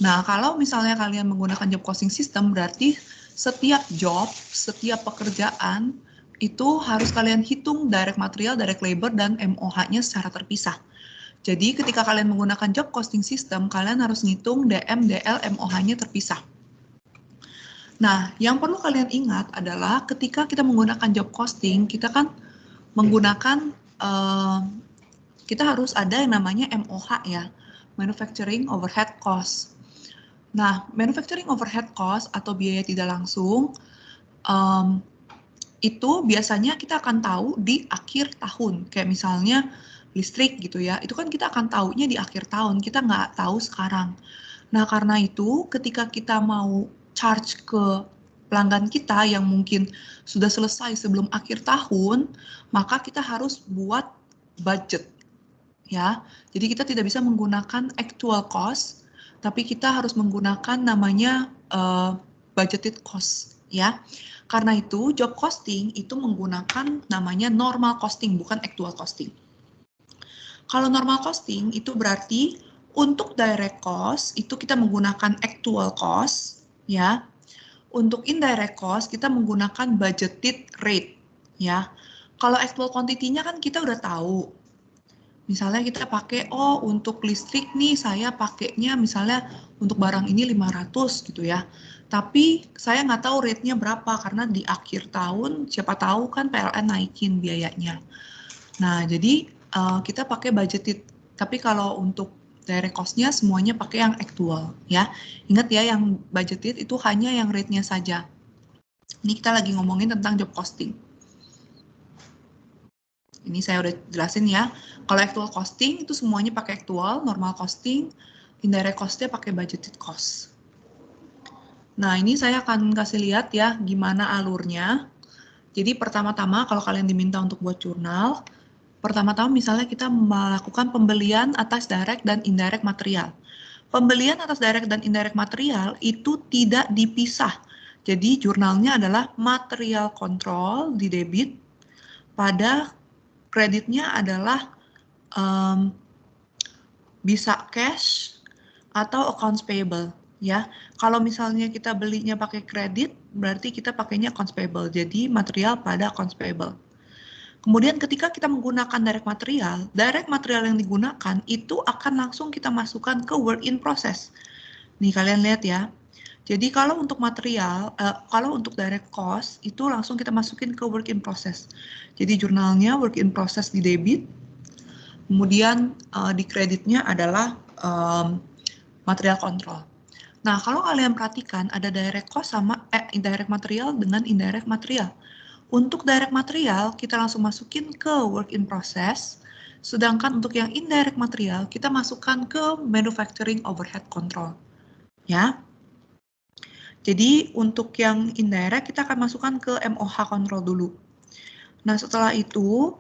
Nah, kalau misalnya kalian menggunakan job costing system berarti setiap job, setiap pekerjaan itu harus kalian hitung direct material, direct labor, dan MOH-nya secara terpisah. Jadi ketika kalian menggunakan job costing system, kalian harus ngitung DM, DL, MOH-nya terpisah. Nah, yang perlu kalian ingat adalah ketika kita menggunakan job costing, kita kan menggunakan, kita harus ada yang namanya MOH ya, Manufacturing Overhead Cost. Nah, Manufacturing Overhead Cost atau biaya tidak langsung, itu biasanya kita akan tahu di akhir tahun. Kayak misalnya listrik gitu ya, itu kan kita akan tahunya di akhir tahun, kita nggak tahu sekarang. Nah, karena itu ketika kita mau charge ke pelanggan kita yang mungkin sudah selesai sebelum akhir tahun, maka kita harus buat budget. Ya, jadi kita tidak bisa menggunakan actual cost, tapi kita harus menggunakan namanya budgeted cost, ya. Karena itu job costing itu menggunakan namanya normal costing, bukan actual costing. Kalau normal costing itu berarti untuk direct cost itu kita menggunakan actual cost, ya. Untuk indirect cost kita menggunakan budgeted rate, ya. Kalau actual quantity-nya kan kita udah tahu. Misalnya kita pakai, oh untuk listrik nih saya pakainya misalnya untuk barang ini 500 gitu ya. Tapi saya nggak tahu rate-nya berapa karena di akhir tahun siapa tahu kan PLN naikin biayanya. Nah jadi kita pakai budgeted. Tapi kalau untuk direct cost-nya semuanya pakai yang actual ya. Ingat ya yang budgeted itu hanya yang rate-nya saja. Ini kita lagi ngomongin tentang job costing. Ini saya udah jelasin ya. Kalau actual costing itu semuanya pakai actual, normal costing, indirect cost-nya pakai budgeted cost. Nah, ini saya akan kasih lihat ya gimana alurnya. Jadi pertama-tama kalau kalian diminta untuk buat jurnal, pertama-tama misalnya kita melakukan pembelian atas direct dan indirect material. Pembelian atas direct dan indirect material itu tidak dipisah. Jadi jurnalnya adalah material control di debit, pada kreditnya adalah bisa cash atau accounts payable ya. Kalau misalnya kita belinya pakai kredit, berarti kita pakainya accounts payable. Jadi material pada accounts payable. Kemudian ketika kita menggunakan direct material yang digunakan itu akan langsung kita masukkan ke work in process. Nih kalian lihat ya. Jadi kalau untuk material, kalau untuk direct cost itu langsung kita masukin ke work in process. Jadi jurnalnya work in process di debit, kemudian di kreditnya adalah material control. Nah, kalau kalian perhatikan ada direct cost sama indirect material dengan indirect material. Untuk direct material kita langsung masukin ke work in process, sedangkan untuk yang indirect material kita masukkan ke manufacturing overhead control. Ya. Jadi untuk yang indirect kita akan masukkan ke MOH control dulu. Nah, setelah itu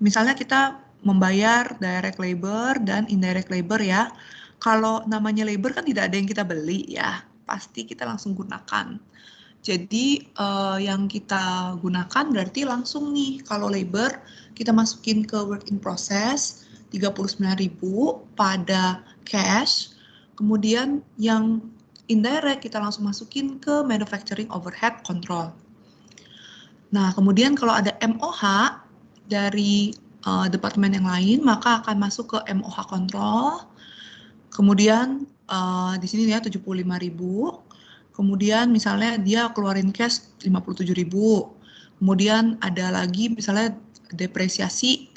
misalnya kita membayar direct labor dan indirect labor ya. Kalau namanya labor kan tidak ada yang kita beli ya, pasti kita langsung gunakan. Jadi yang kita gunakan berarti langsung nih, kalau labor kita masukin ke work in process 39.000 pada cash, kemudian yang indirect kita langsung masukin ke manufacturing overhead control. Nah, kemudian kalau ada MOH dari departemen yang lain, maka akan masuk ke MOH control. Kemudian di sini ya 75.000. Kemudian misalnya dia keluarin cash 57.000. Kemudian ada lagi misalnya depresiasi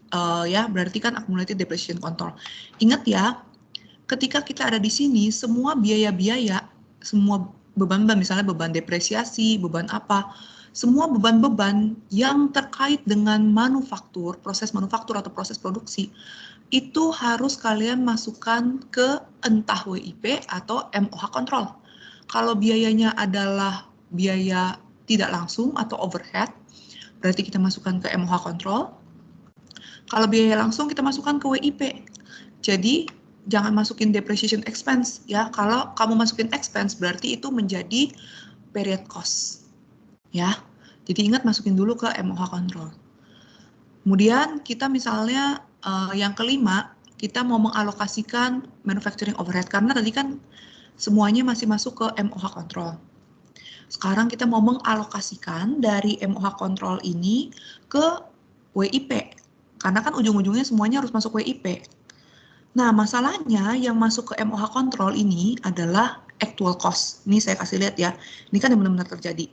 ya, berarti kan accumulated depreciation control. Ingat ya, ketika kita ada di sini semua biaya-biaya, semua beban-beban misalnya beban depresiasi, beban apa, semua beban-beban yang terkait dengan manufaktur, proses manufaktur atau proses produksi, itu harus kalian masukkan ke entah WIP atau MOH control. Kalau biayanya adalah biaya tidak langsung atau overhead, berarti kita masukkan ke MOH control. Kalau biaya langsung kita masukkan ke WIP. Jadi jangan masukin depreciation expense ya. Kalau kamu masukin expense berarti itu menjadi period cost. Ya, jadi ingat masukin dulu ke MOH control. Kemudian kita misalnya yang kelima, kita mau mengalokasikan manufacturing overhead karena tadi kan semuanya masih masuk ke MOH control. Sekarang kita mau mengalokasikan dari MOH control ini ke WIP karena kan ujung-ujungnya semuanya harus masuk WIP. Nah, masalahnya yang masuk ke MOH control ini adalah actual cost. Ini saya kasih lihat ya, ini kan yang benar-benar terjadi.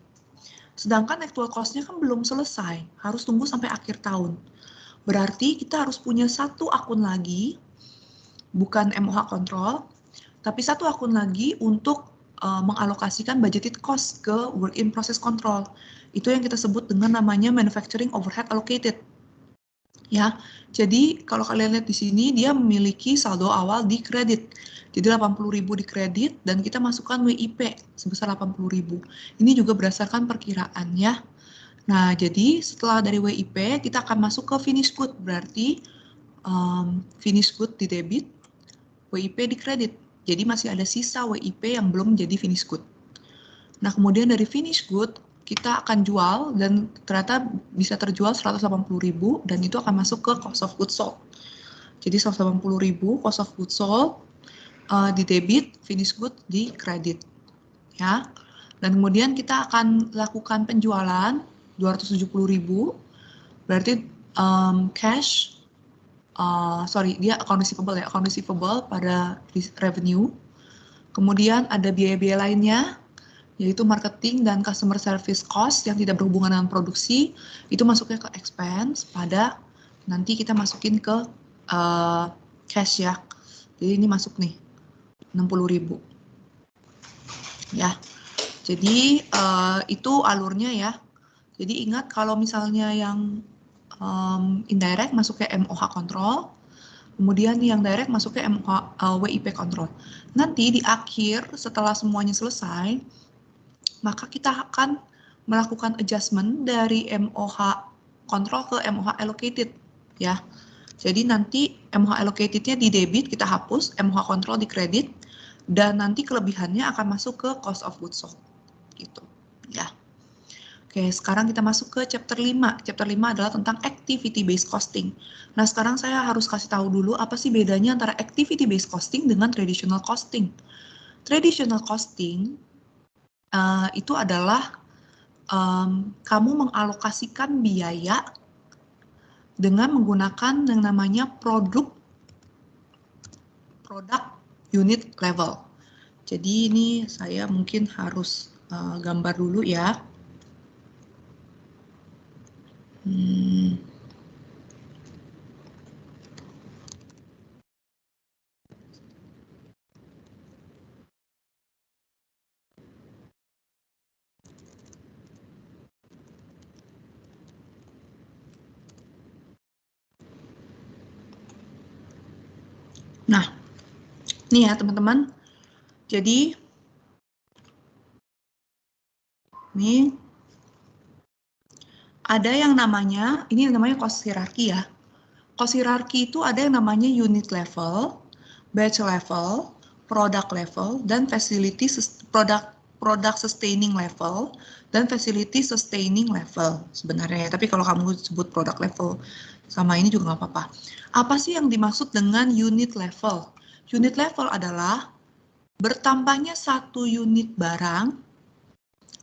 Sedangkan actual cost-nya kan belum selesai, harus tunggu sampai akhir tahun. Berarti kita harus punya satu akun lagi, bukan MOH control, tapi satu akun lagi untuk mengalokasikan budgeted cost ke work in process control. Itu yang kita sebut dengan namanya manufacturing overhead allocated. Ya, jadi kalau kalian lihat di sini dia memiliki saldo awal di kredit. Jadi 80.000 di kredit dan kita masukkan WIP sebesar 80.000. Ini juga berdasarkan perkiraan ya. Nah, jadi setelah dari WIP kita akan masuk ke finish good, berarti finish good di debit, WIP di kredit. Jadi masih ada sisa WIP yang belum jadi finish good. Nah, kemudian dari finish good kita akan jual dan ternyata bisa terjual 180.000 dan itu akan masuk ke cost of goods sold. Jadi 180.000 cost of goods sold di debit, finish good di kredit. Ya. Dan kemudian kita akan lakukan penjualan 270.000, berarti cash, dia account receivable ya, account receivable pada revenue. Kemudian ada biaya-biaya lainnya, yaitu marketing dan customer service cost yang tidak berhubungan dengan produksi, itu masuknya ke expense pada nanti kita masukin ke cash ya. Jadi ini masuk nih, 60.000. Ya, jadi itu alurnya ya. Jadi ingat kalau misalnya yang indirect masuk ke MOH control, kemudian yang direct masuk ke WIP control. Nanti di akhir setelah semuanya selesai, maka kita akan melakukan adjustment dari MOH control ke MOH allocated ya. Jadi nanti MOH allocatednya di debit kita hapus, MOH control di kredit, dan nanti kelebihannya akan masuk ke cost of goods sold gitu ya. Oke, sekarang kita masuk ke chapter 5. Chapter 5 adalah tentang activity based costing. Nah, sekarang saya harus kasih tahu dulu apa sih bedanya antara activity based costing dengan traditional costing. Traditional costing itu adalah kamu mengalokasikan biaya dengan menggunakan yang namanya produk unit level. Jadi ini saya mungkin harus gambar dulu ya. Nah, ini ya teman-teman. Jadi, ini ada yang namanya, ini yang namanya cost hierarchy ya. Cost hierarchy itu ada yang namanya unit level, batch level, product level, dan facility product sustaining level, dan facility sustaining level sebenarnya. Tapi kalau kamu sebut product level sama ini juga nggak apa-apa. Apa sih yang dimaksud dengan unit level? Unit level adalah bertambahnya satu unit barang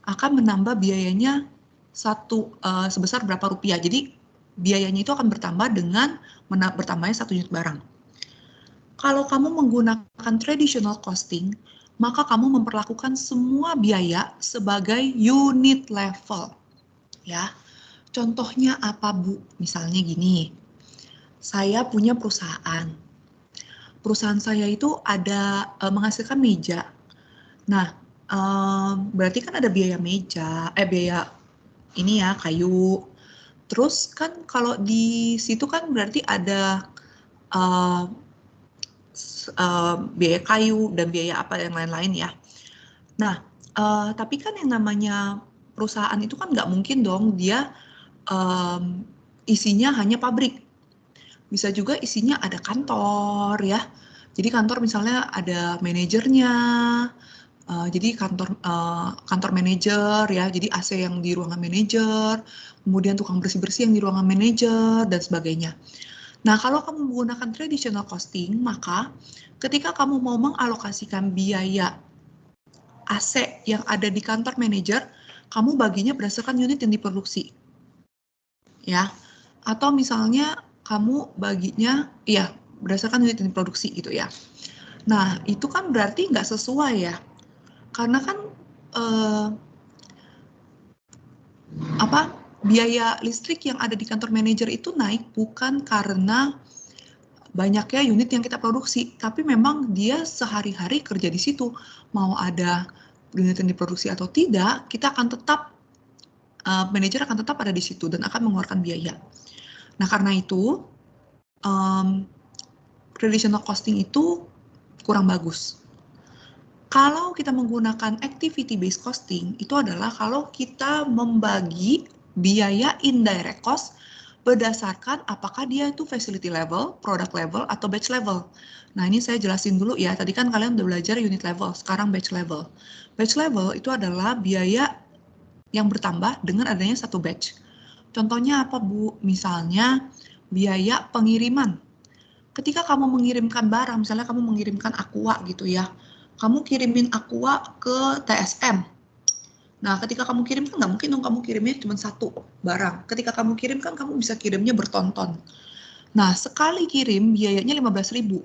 akan menambah biayanya sebesar berapa rupiah. Jadi biayanya itu akan bertambah dengan bertambahnya satu unit barang. Kalau kamu menggunakan traditional costing, maka kamu memperlakukan semua biaya sebagai unit level. Ya, contohnya apa Bu? Misalnya gini, saya punya perusahaan. Perusahaan saya itu ada menghasilkan meja. Nah, berarti kan ada biaya meja, biaya ini ya kayu. Terus kan kalau di situ kan berarti ada biaya kayu dan biaya apa yang lain-lain ya. Nah, tapi kan yang namanya perusahaan itu kan nggak mungkin dong dia isinya hanya pabrik. Bisa juga isinya ada kantor ya. Jadi kantor misalnya ada manajernya, jadi kantor manajer ya, jadi AC yang di ruangan manajer, kemudian tukang bersih-bersih yang di ruangan manajer, dan sebagainya. Nah, kalau kamu menggunakan traditional costing, maka ketika kamu mau mengalokasikan biaya AC yang ada di kantor manajer, kamu baginya berdasarkan unit yang diproduksi. Ya, atau misalnya kamu baginya, ya berdasarkan unit yang diproduksi gitu ya. Nah, itu kan berarti nggak sesuai ya. Karena kan biaya listrik yang ada di kantor manajer itu naik bukan karena banyaknya unit yang kita produksi, tapi memang dia sehari-hari kerja di situ. Mau ada unit yang diproduksi atau tidak, kita akan tetap manajer akan tetap ada di situ dan akan mengeluarkan biaya. Nah, karena itu traditional costing itu kurang bagus. Kalau kita menggunakan activity based costing, itu adalah kalau kita membagi biaya indirect cost berdasarkan apakah dia itu facility level, product level, atau batch level. Nah, ini saya jelasin dulu ya. Tadi kan kalian udah belajar unit level, sekarang batch level. Batch level itu adalah biaya yang bertambah dengan adanya satu batch. Contohnya apa, Bu? Misalnya biaya pengiriman. Ketika kamu mengirimkan barang, misalnya kamu mengirimkan aqua gitu ya, kamu kirimin aqua ke TSM. Nah, ketika kamu kirim kan nggak mungkin dong kamu kirimnya cuma satu barang. Ketika kamu kirim kan kamu bisa kirimnya bertonton. Nah, sekali kirim biayanya 15.000.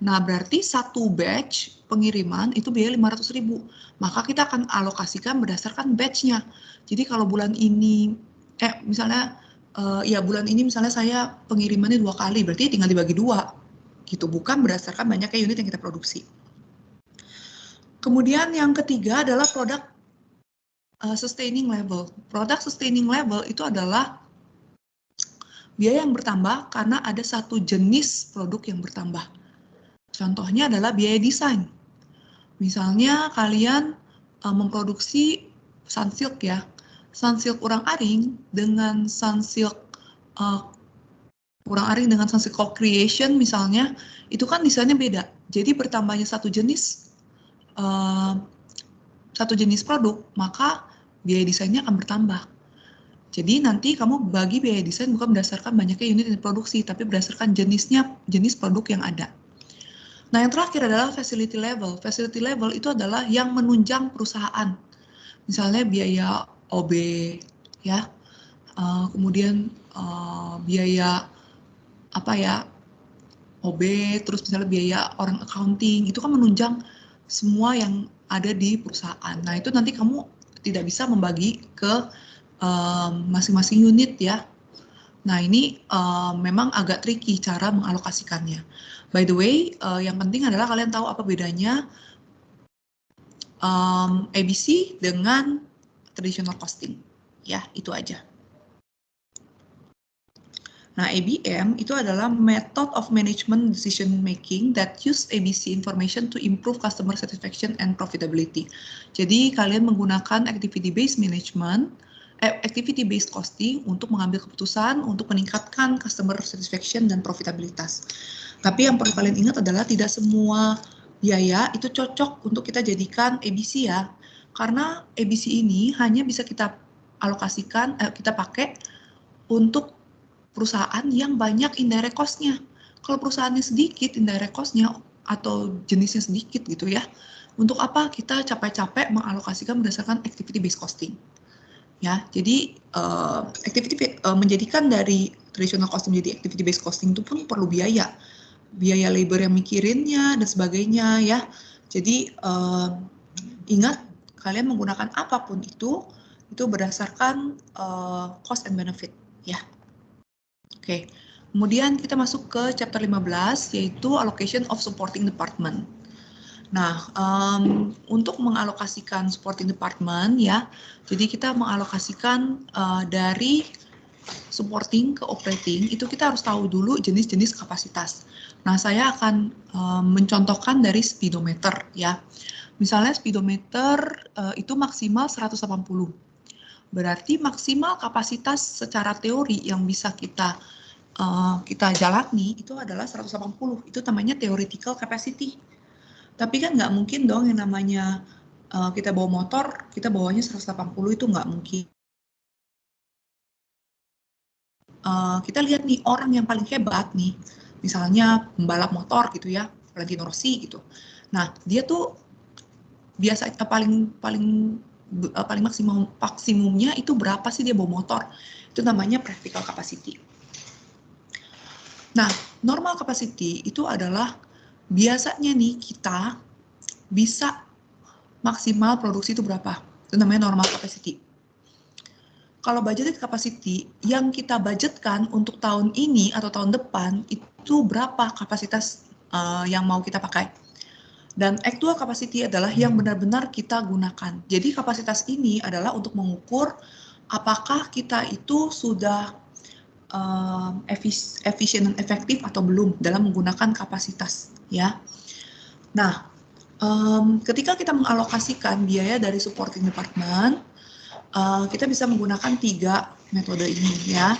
Nah, berarti satu batch pengiriman itu biaya 500.000. Maka kita akan alokasikan berdasarkan batch-nya. Jadi kalau bulan ini, misalnya, ya bulan ini misalnya saya pengirimannya 2 kali, berarti tinggal dibagi 2. Gitu, bukan berdasarkan banyaknya unit yang kita produksi. Kemudian yang ketiga adalah product sustaining level. Product sustaining level itu adalah biaya yang bertambah karena ada satu jenis produk yang bertambah. Contohnya adalah biaya desain. Misalnya kalian memproduksi sunsilk ya. Sunsilk urang-aring dengan sunsilk urang-aring dengan sunsilk co-creation misalnya, itu kan desainnya beda. Jadi bertambahnya satu jenis produk, maka biaya desainnya akan bertambah. Jadi nanti kamu bagi biaya desain bukan berdasarkan banyaknya unit yang diproduksi, tapi berdasarkan jenis produk yang ada. Nah, yang terakhir adalah facility level. Facility level itu adalah yang menunjang perusahaan. Misalnya biaya OB, ya, kemudian biaya OB, terus misalnya biaya orang accounting, itu kan menunjang semua yang ada di perusahaan. Nah, itu nanti kamu tidak bisa membagi ke masing-masing unit ya. Nah, ini memang agak tricky cara mengalokasikannya. By the way, yang penting adalah kalian tahu apa bedanya ABC dengan traditional costing. Ya, itu aja. Nah, ABM itu adalah method of management decision making that use ABC information to improve customer satisfaction and profitability. Jadi, kalian menggunakan activity based management, activity based costing untuk mengambil keputusan untuk meningkatkan customer satisfaction dan profitabilitas. Tapi yang perlu kalian ingat adalah tidak semua biaya itu cocok untuk kita jadikan ABC ya. Karena ABC ini hanya bisa kita alokasikan, kita pakai untuk perusahaan yang banyak indirect cost-nya. Kalau perusahaannya sedikit indirect cost-nya atau jenisnya sedikit gitu ya, untuk apa kita capek-capek mengalokasikan berdasarkan activity based costing? Ya, jadi menjadikan dari traditional costing menjadi activity based costing itu pun perlu biaya labor yang mikirinnya dan sebagainya ya. Jadi ingat kalian menggunakan apapun itu berdasarkan cost and benefit ya. Oke, kemudian kita masuk ke chapter 15 yaitu allocation of supporting department. Nah, untuk mengalokasikan supporting department ya, jadi kita mengalokasikan dari supporting ke operating, itu kita harus tahu dulu jenis-jenis kapasitas. Nah, saya akan mencontohkan dari speedometer ya. Misalnya speedometer itu maksimal 180. Berarti maksimal kapasitas secara teori yang bisa kita jalani itu adalah 180. Itu namanya theoretical capacity. Tapi kan nggak mungkin dong yang namanya kita bawa motor, kita bawanya 180 itu nggak mungkin. Kita lihat nih orang yang paling hebat nih, misalnya pembalap motor gitu ya, Valentino Rossi gitu. Nah, dia tuh biasa paling maksimumnya itu berapa sih dia bawa motor? Itu namanya practical capacity. Nah, normal capacity itu adalah biasanya nih kita bisa maksimal produksi itu berapa. Itu namanya normal capacity. Kalau budgeted capacity, yang kita budgetkan untuk tahun ini atau tahun depan, itu berapa kapasitas yang mau kita pakai. Dan actual capacity adalah yang benar-benar kita gunakan. Jadi kapasitas ini adalah untuk mengukur apakah kita itu sudah efisien dan efektif atau belum dalam menggunakan kapasitas. Ya. Nah, ketika kita mengalokasikan biaya dari supporting department, kita bisa menggunakan 3 metode ini ya.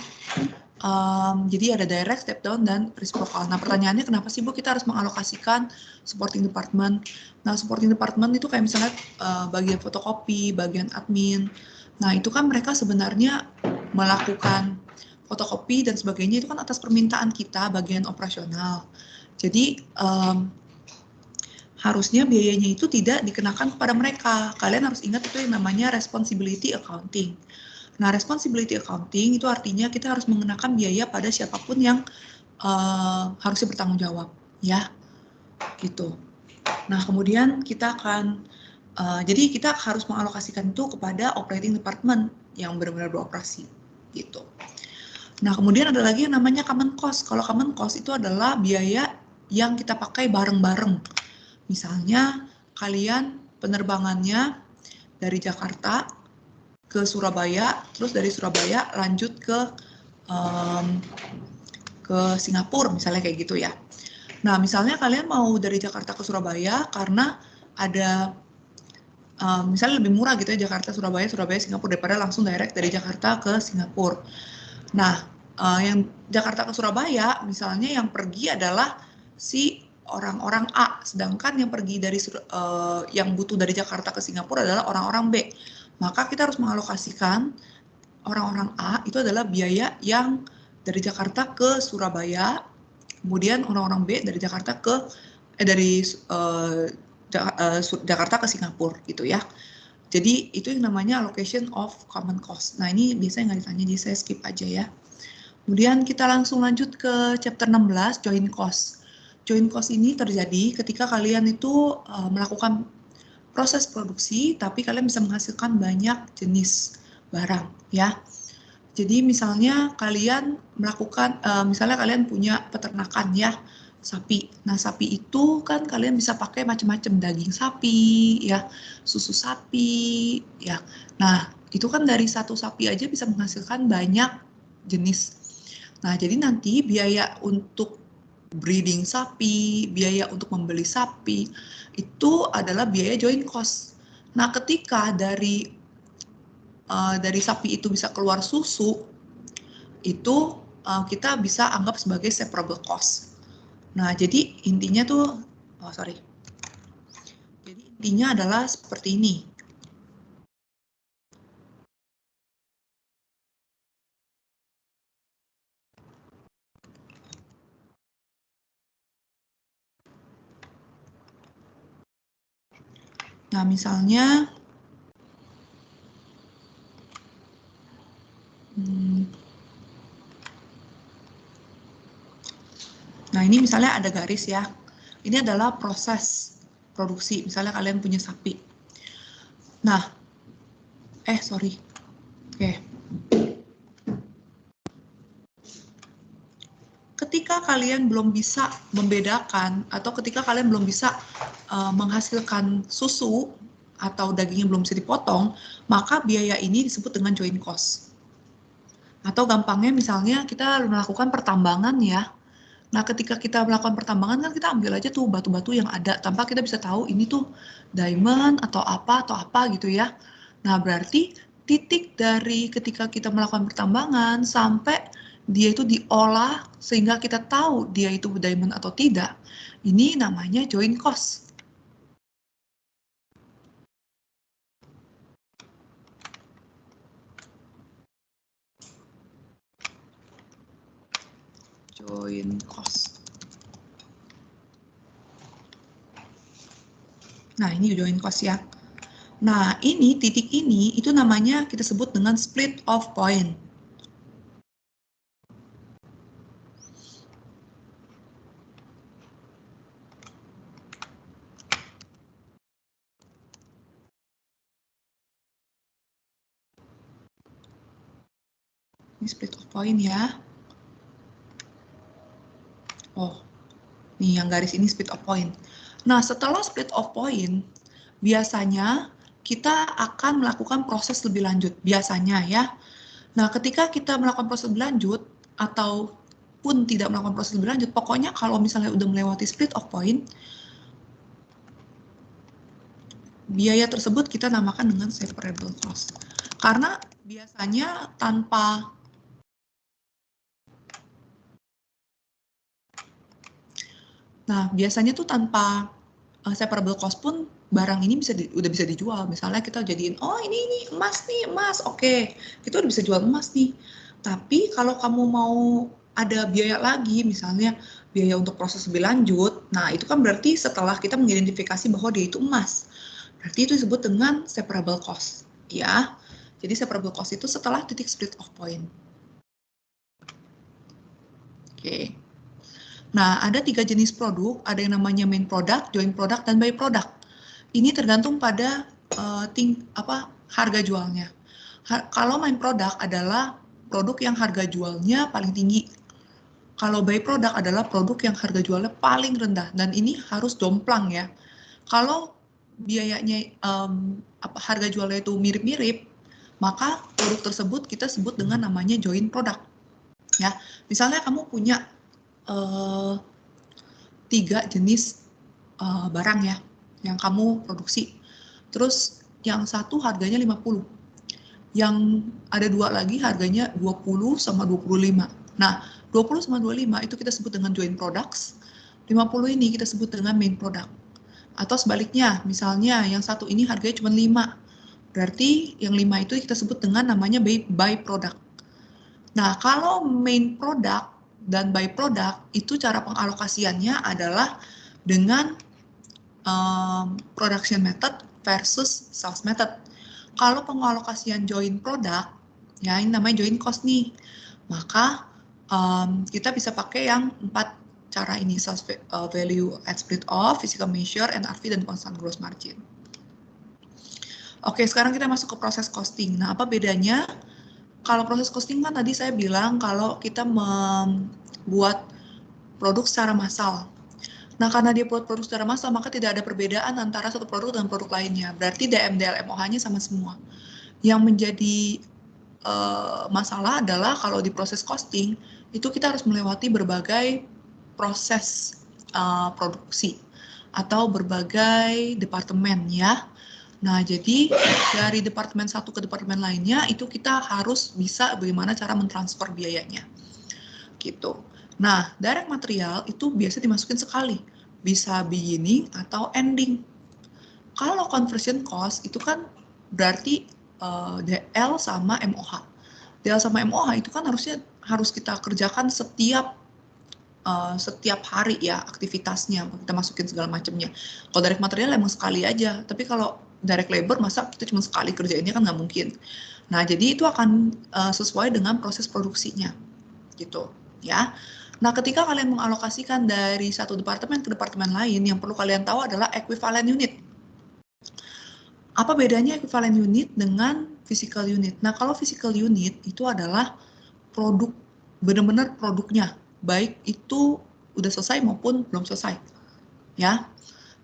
Jadi ada direct, step down, dan reciprocal. Nah pertanyaannya kenapa sih Bu kita harus mengalokasikan supporting department? Nah supporting department itu kayak misalnya bagian fotokopi, bagian admin. Nah itu kan mereka sebenarnya melakukan fotokopi dan sebagainya itu kan atas permintaan kita bagian operasional. Jadi harusnya biayanya itu tidak dikenakan kepada mereka. Kalian harus ingat itu yang namanya responsibility accounting. Nah, responsibility accounting itu artinya kita harus mengenakan biaya pada siapapun yang harusnya bertanggung jawab, ya, gitu. Nah, kemudian kita akan, jadi kita harus mengalokasikan itu kepada operating department yang benar-benar beroperasi, gitu. Nah, kemudian ada lagi yang namanya common cost. Kalau common cost itu adalah biaya yang kita pakai bareng-bareng. Misalnya kalian penerbangannya dari Jakarta ke Surabaya, terus dari Surabaya lanjut ke Singapura, misalnya kayak gitu ya. Nah, misalnya kalian mau dari Jakarta ke Surabaya karena ada misalnya lebih murah gitu ya Jakarta Surabaya Singapura daripada langsung direct dari Jakarta ke Singapura. Nah, yang Jakarta ke Surabaya misalnya yang pergi adalah si orang-orang A, sedangkan yang pergi dari yang butuh dari Jakarta ke Singapura adalah orang-orang B. Maka kita harus mengalokasikan orang-orang A itu adalah biaya yang dari Jakarta ke Surabaya, kemudian orang-orang B dari Jakarta ke Jakarta ke Singapura gitu ya. Jadi itu yang namanya allocation of common cost. Nah ini biasanya nggak ditanya, jadi saya skip aja ya. Kemudian kita langsung lanjut ke chapter 16, joint cost. Joint cost ini terjadi ketika kalian itu melakukan proses produksi, tapi kalian bisa menghasilkan banyak jenis barang, ya. Jadi misalnya kalian melakukan, misalnya kalian punya peternakan ya, sapi. Nah sapi itu kan kalian bisa pakai macam-macam, daging sapi, ya, susu sapi, ya. Nah itu kan dari satu sapi aja bisa menghasilkan banyak jenis. Nah, jadi nanti biaya untuk breeding sapi, biaya untuk membeli sapi, itu adalah biaya joint cost. Nah, ketika dari sapi itu bisa keluar susu, itu kita bisa anggap sebagai separable cost. Nah, jadi intinya tuh, jadi intinya adalah seperti ini. Nah, misalnya, nah ini misalnya ada garis ya. Ini adalah proses produksi. Misalnya kalian punya sapi. Nah, Oke. Ketika kalian belum bisa membedakan atau ketika kalian belum bisa menghasilkan susu atau dagingnya belum bisa dipotong, maka biaya ini disebut dengan joint cost. Atau gampangnya misalnya kita melakukan pertambangan ya. Nah, ketika kita melakukan pertambangan kan kita ambil aja tuh batu-batu yang ada tanpa kita bisa tahu ini tuh diamond atau apa gitu ya. Nah, berarti titik dari ketika kita melakukan pertambangan sampai dia itu diolah sehingga kita tahu dia itu diamond atau tidak. Ini namanya joint cost. Joint cost. Nah, ini joint cost ya. Nah, ini titik ini itu namanya kita sebut dengan split off point. Ini split off point ya. Oh, nih yang garis ini split off point. Nah, setelah split off point, biasanya kita akan melakukan proses lebih lanjut. Biasanya ya. Nah, ketika kita melakukan proses lebih lanjut, ataupun tidak melakukan proses lebih lanjut, pokoknya kalau misalnya udah melewati split off point, biaya tersebut kita namakan dengan separable cost. Karena biasanya tanpa tuh tanpa separable cost pun barang ini udah bisa dijual. Misalnya kita jadiin, oh ini emas nih, emas, oke, kita udah bisa jual emas nih. Tapi kalau kamu mau ada biaya lagi, misalnya biaya untuk proses lebih lanjut, nah itu kan berarti setelah kita mengidentifikasi bahwa dia itu emas. Berarti itu disebut dengan separable cost, ya. Jadi separable cost itu setelah titik split off point. Oke. Nah, ada 3 jenis produk, ada yang namanya main product, joint product, dan by product. Ini tergantung pada harga jualnya. Kalau main product adalah produk yang harga jualnya paling tinggi. Kalau by product adalah produk yang harga jualnya paling rendah, dan ini harus jomplang ya. Kalau biayanya harga jualnya itu mirip-mirip, maka produk tersebut kita sebut dengan namanya joint product. Ya, misalnya kamu punya 3 jenis barang ya yang kamu produksi. Terus yang satu harganya 50. Yang ada 2 lagi harganya 20 sama 25. Nah, 20 sama 25 itu kita sebut dengan joint products. 50 ini kita sebut dengan main product. Atau sebaliknya, misalnya yang satu ini harganya cuma 5. Berarti yang 5 itu kita sebut dengan namanya by product. Nah, kalau main product dan by product itu cara pengalokasiannya adalah dengan production method versus sales method. Kalau pengalokasian joint product, ya ini namanya joint cost nih, maka kita bisa pakai yang 4 cara ini, sales value at split off, physical measure, NRV, dan constant gross margin. Oke, sekarang kita masuk ke proses costing. Nah, apa bedanya? Kalau proses costing kan tadi saya bilang kalau kita membuat produk secara massal. Nah, karena dia buat produk secara massal, maka tidak ada perbedaan antara satu produk dengan produk lainnya. Berarti DMDL MOH-nya sama semua. Yang menjadi masalah adalah kalau di proses costing, itu kita harus melewati berbagai proses produksi atau berbagai departemen ya. Nah, jadi dari departemen satu ke departemen lainnya itu kita harus bisa bagaimana cara mentransfer biayanya. Gitu. Nah, direct material itu biasa dimasukin sekali, bisa beginning atau ending. Kalau conversion cost itu kan berarti DL sama MOH. DL sama MOH itu kan harus kita kerjakan setiap hari ya aktivitasnya, kita masukin segala macamnya. Kalau direct material emang sekali aja, tapi kalau direct labor masa kita cuma sekali kerjainnya kan nggak mungkin. Nah, jadi itu akan sesuai dengan proses produksinya, gitu ya. Nah, ketika kalian mengalokasikan dari satu departemen ke departemen lain, yang perlu kalian tahu adalah equivalent unit. Apa bedanya equivalent unit dengan physical unit? Nah, kalau physical unit itu adalah produk, benar-benar produknya, baik itu udah selesai maupun belum selesai, ya.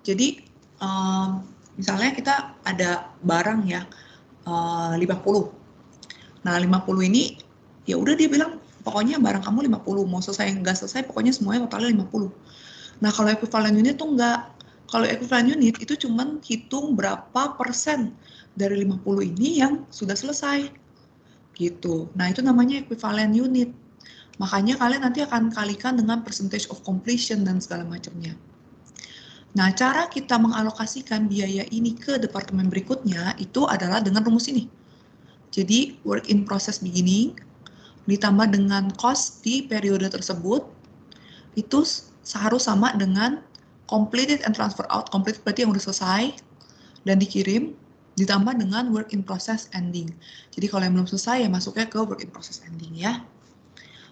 Jadi, misalnya kita ada barang ya, 50. Nah, 50 ini, ya udah dia bilang, pokoknya barang kamu 50, mau selesai nggak selesai, pokoknya semuanya totalnya 50. Nah, kalau equivalent unit tuh enggak. Kalau equivalent unit itu cuman hitung berapa persen dari 50 ini yang sudah selesai. Gitu. Nah, itu namanya equivalent unit. Makanya kalian nanti akan kalikan dengan percentage of completion dan segala macamnya. Nah, cara kita mengalokasikan biaya ini ke departemen berikutnya itu adalah dengan rumus ini. Jadi, work in process beginning ditambah dengan cost di periode tersebut itu harus sama dengan completed and transfer out. Completed berarti yang udah selesai dan dikirim, ditambah dengan work in process ending. Jadi kalau yang belum selesai ya masuknya ke work in process ending ya.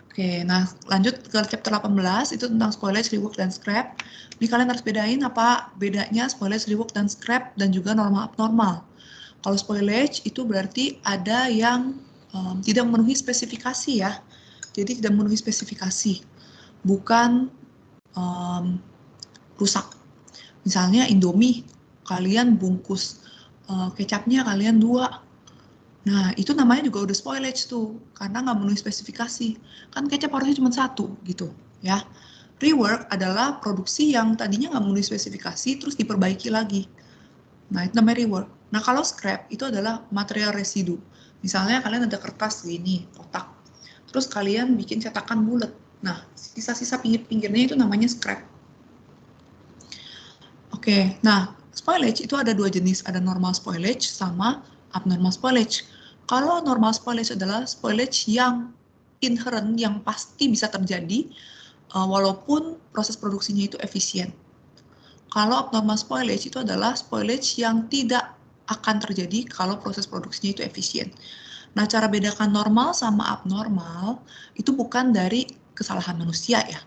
Oke, nah lanjut ke chapter 18, itu tentang spoilage, rework, dan scrap. Ini kalian harus bedain apa bedanya spoilage, rework, dan scrap, dan juga normal abnormal. Kalau spoilage itu berarti ada yang tidak memenuhi spesifikasi ya. Jadi tidak memenuhi spesifikasi, bukan rusak. Misalnya Indomie, kalian bungkus kecapnya kalian 2. Nah, itu namanya juga udah spoilage tuh, karena nggak memenuhi spesifikasi. Kan kecap harusnya cuma 1 gitu ya. Rework adalah produksi yang tadinya nggak memenuhi spesifikasi, terus diperbaiki lagi. Nah, itu namanya rework. Nah, kalau scrap itu adalah material residu. Misalnya kalian ada kertas gini, kotak. Terus kalian bikin cetakan bulat. Nah, sisa-sisa pinggir-pinggirnya itu namanya scrap. Oke, nah spoilage itu ada 2 jenis, ada normal spoilage sama abnormal spoilage. Kalau normal spoilage adalah spoilage yang inherent, yang pasti bisa terjadi walaupun proses produksinya itu efisien. Kalau abnormal spoilage itu adalah spoilage yang tidak akan terjadi kalau proses produksinya itu efisien. Nah, cara bedakan normal sama abnormal itu bukan dari kesalahan manusia ya.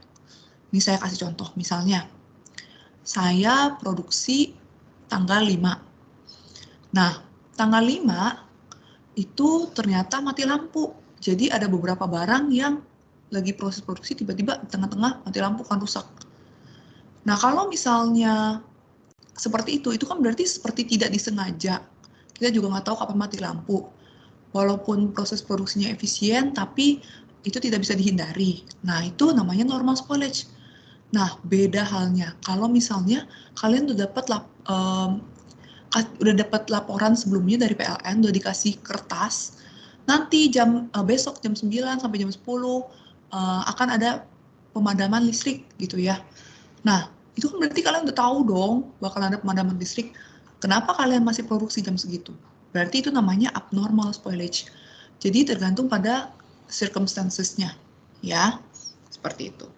Ini saya kasih contoh, misalnya saya produksi tanggal 5. Nah, tanggal 5 itu ternyata mati lampu. Jadi ada beberapa barang yang lagi proses produksi tiba-tiba di tengah-tengah mati lampu kan rusak. Nah, kalau misalnya seperti itu kan berarti seperti tidak disengaja. Kita juga nggak tahu kapan mati lampu. Walaupun proses produksinya efisien, tapi itu tidak bisa dihindari. Nah, itu namanya normal spoilage. Nah, beda halnya kalau misalnya kalian udah dapat laporan sebelumnya dari PLN, udah dikasih kertas, nanti besok jam 9 sampai jam 10 akan ada pemadaman listrik gitu ya. Nah, itu kan berarti kalian udah tahu dong bakal ada pemadaman listrik. Kenapa kalian masih produksi jam segitu? Berarti itu namanya abnormal spoilage. Jadi tergantung pada circumstances-nya, ya. Seperti itu.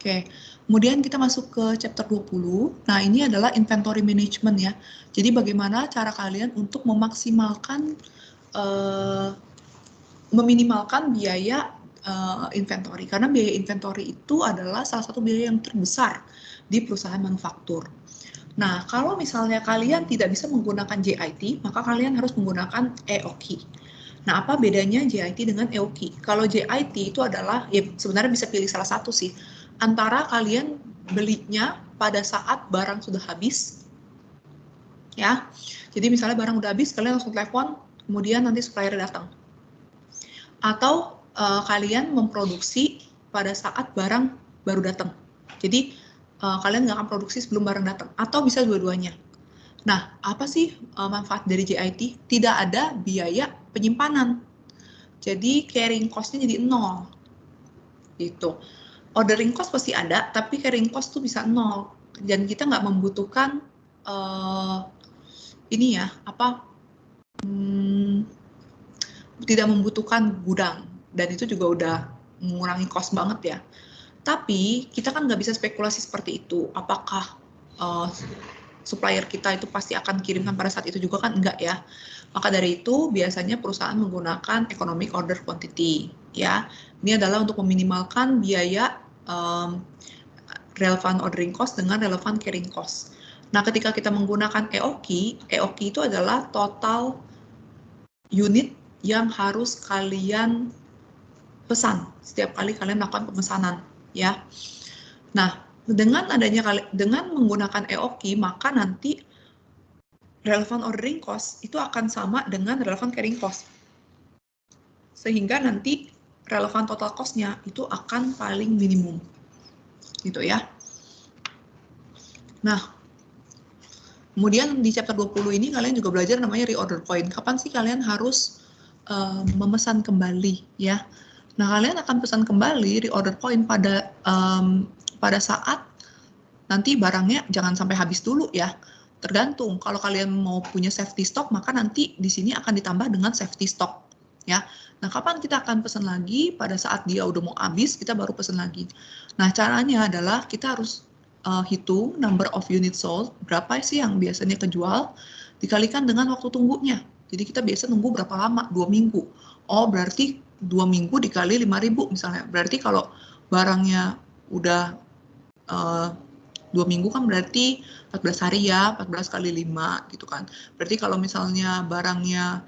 Oke, kemudian kita masuk ke chapter 20. Nah, ini adalah inventory management ya. Jadi bagaimana cara kalian untuk memaksimalkan, meminimalkan biaya inventory. Karena biaya inventory itu adalah salah satu biaya yang terbesar di perusahaan manufaktur. Nah, kalau misalnya kalian tidak bisa menggunakan JIT, maka kalian harus menggunakan EOQ. Nah, apa bedanya JIT dengan EOQ? Kalau JIT itu adalah, ya sebenarnya bisa pilih salah satu sih, antara kalian belinya pada saat barang sudah habis, ya. Jadi misalnya barang udah habis, kalian langsung telepon, kemudian nanti supplier datang. Atau kalian memproduksi pada saat barang baru datang. Jadi kalian nggak akan produksi sebelum barang datang, atau bisa dua-duanya. Nah, apa sih manfaat dari JIT? Tidak ada biaya penyimpanan. Jadi carrying cost-nya jadi 0. Gitu. Ordering cost pasti ada, tapi carrying cost tuh bisa 0. Dan kita nggak membutuhkan ini ya, tidak membutuhkan gudang. Dan itu juga udah mengurangi cost banget ya. Tapi kita kan nggak bisa spekulasi seperti itu. Apakah supplier kita itu pasti akan kirimkan pada saat itu juga kan enggak ya. Maka dari itu biasanya perusahaan menggunakan economic order quantity ya. Ini adalah untuk meminimalkan biaya relevant ordering cost dengan relevant carrying cost. Nah, ketika kita menggunakan EOQ itu adalah total unit yang harus kalian pesan setiap kali kalian melakukan pemesanan ya. Nah, dengan menggunakan EOQ, maka nanti relevant ordering cost itu akan sama dengan relevant carrying cost. Sehingga nanti relevant total cost-nya itu akan paling minimum. Gitu ya. Nah, kemudian di chapter 20 ini kalian juga belajar namanya reorder point. Kapan sih kalian harus memesan kembali ya? Nah, kalian akan pesan kembali reorder point pada saat nanti barangnya jangan sampai habis dulu ya. Tergantung, kalau kalian mau punya safety stock, maka nanti di sini akan ditambah dengan safety stock ya. Nah, kapan kita akan pesan lagi? Pada saat dia udah mau habis, kita baru pesan lagi. Nah, caranya adalah kita harus hitung number of units sold, berapa sih yang biasanya kejual, dikalikan dengan waktu tunggunya. Jadi kita biasa nunggu berapa lama? 2 minggu. Oh, berarti 2 minggu dikali 5.000 misalnya. Berarti kalau barangnya udah 2 minggu kan berarti 14 hari ya, 14 kali 5 gitu kan. Berarti kalau misalnya barangnya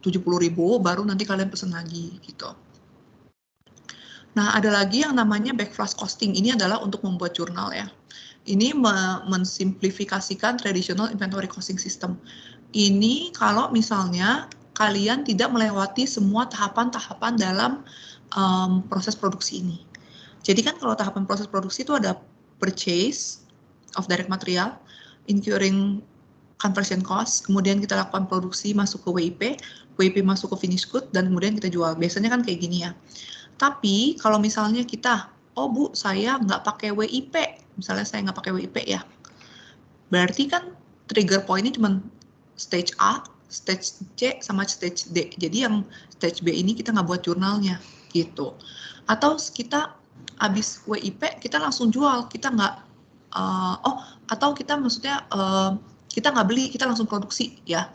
70.000, baru nanti kalian pesen lagi gitu. Nah, ada lagi yang namanya backflash costing. Ini adalah untuk membuat jurnal ya. Ini mensimplifikasikan traditional inventory costing system. Ini kalau misalnya kalian tidak melewati semua tahapan-tahapan dalam proses produksi ini. Jadi kan kalau tahapan proses produksi itu ada purchase of direct material, incurring conversion cost, kemudian kita lakukan produksi masuk ke WIP, WIP masuk ke finished good, dan kemudian kita jual. Biasanya kan kayak gini ya. Tapi kalau misalnya kita, oh Bu, saya nggak pakai WIP, misalnya saya nggak pakai WIP ya, berarti kan trigger point-nya cuma stage A, stage C, sama stage D. Jadi yang stage B ini kita nggak buat jurnalnya, gitu. Atau kita habis WIP, kita langsung jual, kita nggak, atau kita maksudnya kita nggak beli, kita langsung produksi ya.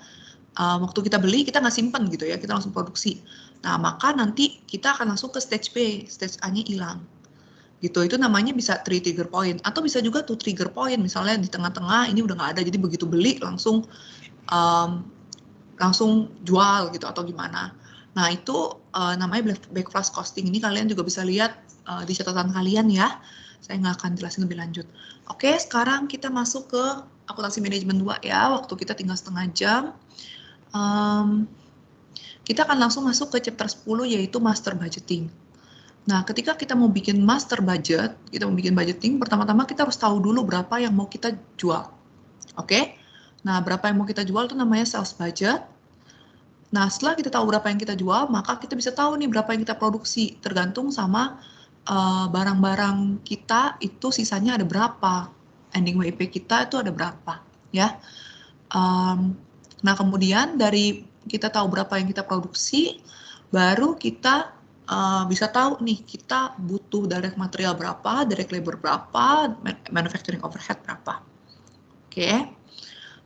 Waktu kita beli, kita nggak simpen gitu ya, kita langsung produksi. Nah, maka nanti kita akan langsung ke stage B, stage A-nya hilang. Gitu, itu namanya bisa 3 trigger point, atau bisa juga 2 trigger point, misalnya di tengah-tengah ini udah nggak ada, jadi begitu beli langsung jual gitu, atau gimana. Nah, itu namanya backflash costing. Ini kalian juga bisa lihat di catatan kalian ya. Saya nggak akan jelasin lebih lanjut. Oke, sekarang kita masuk ke akuntansi manajemen 2 ya, waktu kita tinggal setengah jam. Kita akan langsung masuk ke chapter 10 yaitu master budgeting. Nah, ketika kita mau bikin master budget, kita mau bikin budgeting, pertama-tama kita harus tahu dulu berapa yang mau kita jual. Oke? Nah, berapa yang mau kita jual itu namanya sales budget. Nah, setelah kita tahu berapa yang kita jual, maka kita bisa tahu nih berapa yang kita produksi, tergantung sama barang-barang kita itu sisanya ada berapa. Ending WIP kita itu ada berapa, ya. Nah, kemudian dari kita tahu berapa yang kita produksi, baru kita bisa tahu nih kita butuh direct material berapa, direct labor berapa, manufacturing overhead berapa. Oke.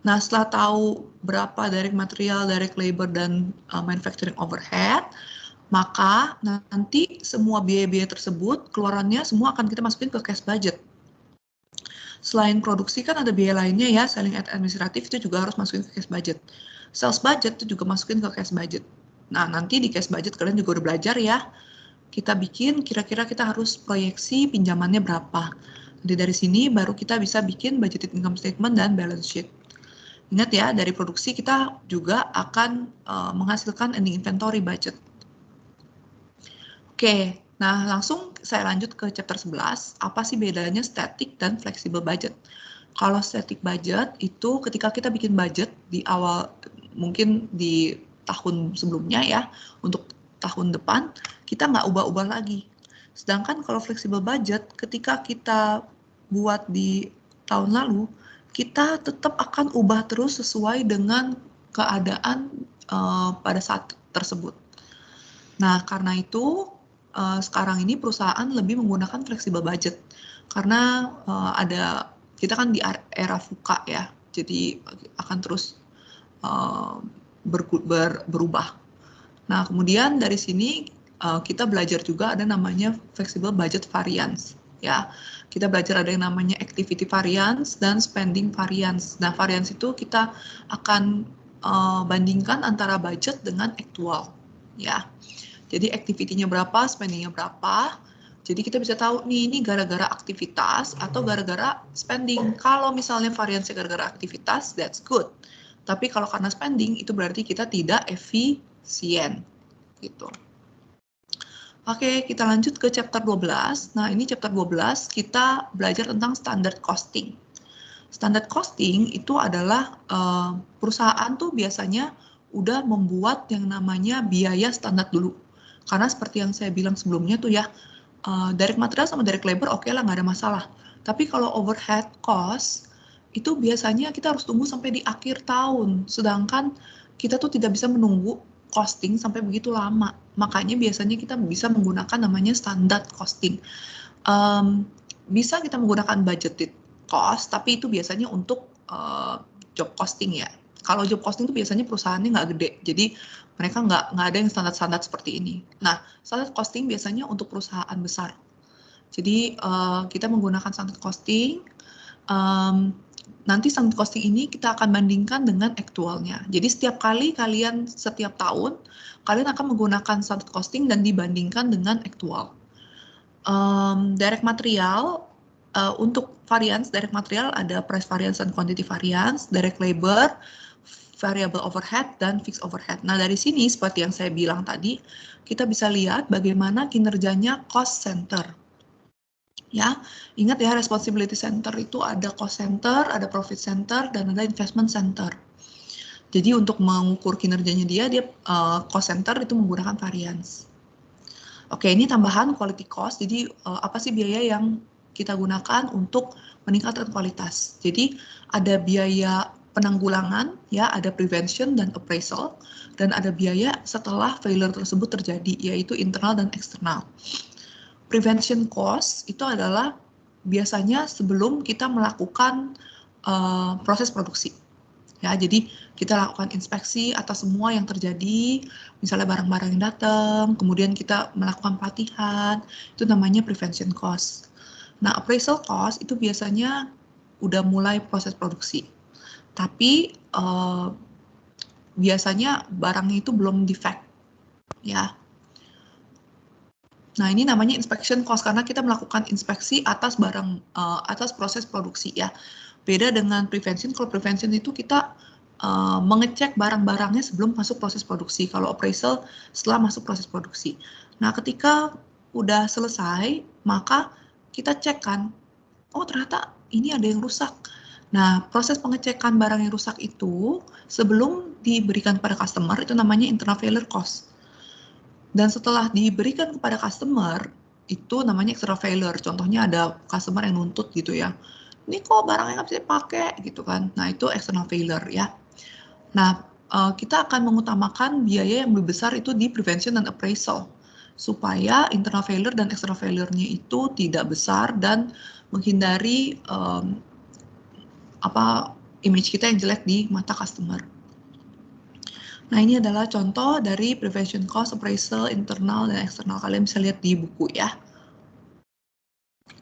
Nah, setelah tahu berapa direct material, direct labor, dan manufacturing overhead, maka nanti semua biaya-biaya tersebut, keluarannya semua akan kita masukin ke cash budget. Selain produksi kan ada biaya lainnya ya, selling and administrative itu juga harus masukin ke cash budget. Sales budget itu juga masukin ke cash budget. Nah, nanti di cash budget kalian juga udah belajar ya. Kita bikin kira-kira kita harus proyeksi pinjamannya berapa. Jadi dari sini baru kita bisa bikin budgeted income statement dan balance sheet. Ingat ya, dari produksi kita juga akan menghasilkan ending inventory budget. Oke. Nah, langsung saya lanjut ke chapter 11, apa sih bedanya static dan flexible budget. Kalau static budget itu ketika kita bikin budget di awal, mungkin di tahun sebelumnya ya, untuk tahun depan, kita nggak ubah-ubah lagi. Sedangkan kalau flexible budget, ketika kita buat di tahun lalu, kita tetap akan ubah terus sesuai dengan keadaan pada saat tersebut. Nah, karena itu, sekarang ini perusahaan lebih menggunakan flexible budget karena kita kan di era VUCA ya, jadi akan terus berubah. Nah, kemudian dari sini kita belajar juga ada namanya flexible budget variance ya. Kita belajar ada yang namanya activity variance dan spending variance. Nah, variance itu kita akan bandingkan antara budget dengan actual ya. Jadi activity-nya berapa, spending-nya berapa. Jadi kita bisa tahu nih, ini gara-gara aktivitas atau gara-gara spending. Kalau misalnya variance gara-gara aktivitas, that's good. Tapi kalau karena spending, itu berarti kita tidak efisien. Gitu. Oke, kita lanjut ke chapter 12. Nah, ini chapter 12 kita belajar tentang standard costing. Standard costing itu adalah perusahaan tuh biasanya udah membuat yang namanya biaya standar dulu. Karena seperti yang saya bilang sebelumnya tuh ya, direct material sama direct labor oke lah, nggak ada masalah. Tapi kalau overhead cost, itu biasanya kita harus tunggu sampai di akhir tahun. Sedangkan kita tuh tidak bisa menunggu costing sampai begitu lama. Makanya biasanya kita bisa menggunakan namanya standard costing. Bisa kita menggunakan budgeted cost, tapi itu biasanya untuk job costing ya. Kalau job costing itu biasanya perusahaannya nggak gede, jadi mereka nggak ada yang standar-standar seperti ini. Nah, standard costing biasanya untuk perusahaan besar. Jadi kita menggunakan standard costing. nanti sunk costing ini kita akan bandingkan dengan aktualnya. Jadi setiap kali setiap tahun, kalian akan menggunakan sunk costing dan dibandingkan dengan aktual. Direct material, untuk variance direct material ada price variance dan quantity variance, direct labor, variable overhead, dan fixed overhead. Nah, dari sini seperti yang saya bilang tadi, kita bisa lihat bagaimana kinerjanya cost center. Ya, ingat ya, responsibility center itu ada cost center, ada profit center, dan ada investment center. Jadi untuk mengukur kinerjanya dia cost center itu menggunakan variance. Oke, ini tambahan quality cost. Jadi apa sih biaya yang kita gunakan untuk meningkatkan kualitas? Jadi ada biaya penanggulangan, ya, ada prevention dan appraisal, dan ada biaya setelah failure tersebut terjadi, yaitu internal dan eksternal. Prevention cost itu adalah biasanya sebelum kita melakukan proses produksi. Ya, jadi kita lakukan inspeksi atas semua yang terjadi, misalnya barang-barang yang datang, kemudian kita melakukan pelatihan, itu namanya prevention cost. Nah, appraisal cost itu biasanya udah mulai proses produksi, tapi biasanya barangnya itu belum defect, ya. Nah, ini namanya inspection cost karena kita melakukan inspeksi atas atas proses produksi, ya. Beda dengan prevention. Kalau prevention itu kita mengecek barang-barangnya sebelum masuk proses produksi. Kalau appraisal setelah masuk proses produksi. Nah, ketika udah selesai, maka kita cek kan, oh ternyata ini ada yang rusak. Nah, proses pengecekan barang yang rusak itu sebelum diberikan kepada customer itu namanya internal failure cost. Dan setelah diberikan kepada customer, itu namanya external failure. Contohnya ada customer yang nuntut gitu ya. Ini kok barangnya nggak bisa dipakai gitu kan. Nah, itu external failure ya. Nah, kita akan mengutamakan biaya yang lebih besar itu di prevention dan appraisal. Supaya internal failure dan external failure-nya itu tidak besar dan menghindari image kita yang jelek di mata customer. Nah, ini adalah contoh dari prevention cost, appraisal, internal, dan eksternal. Kalian bisa lihat di buku ya.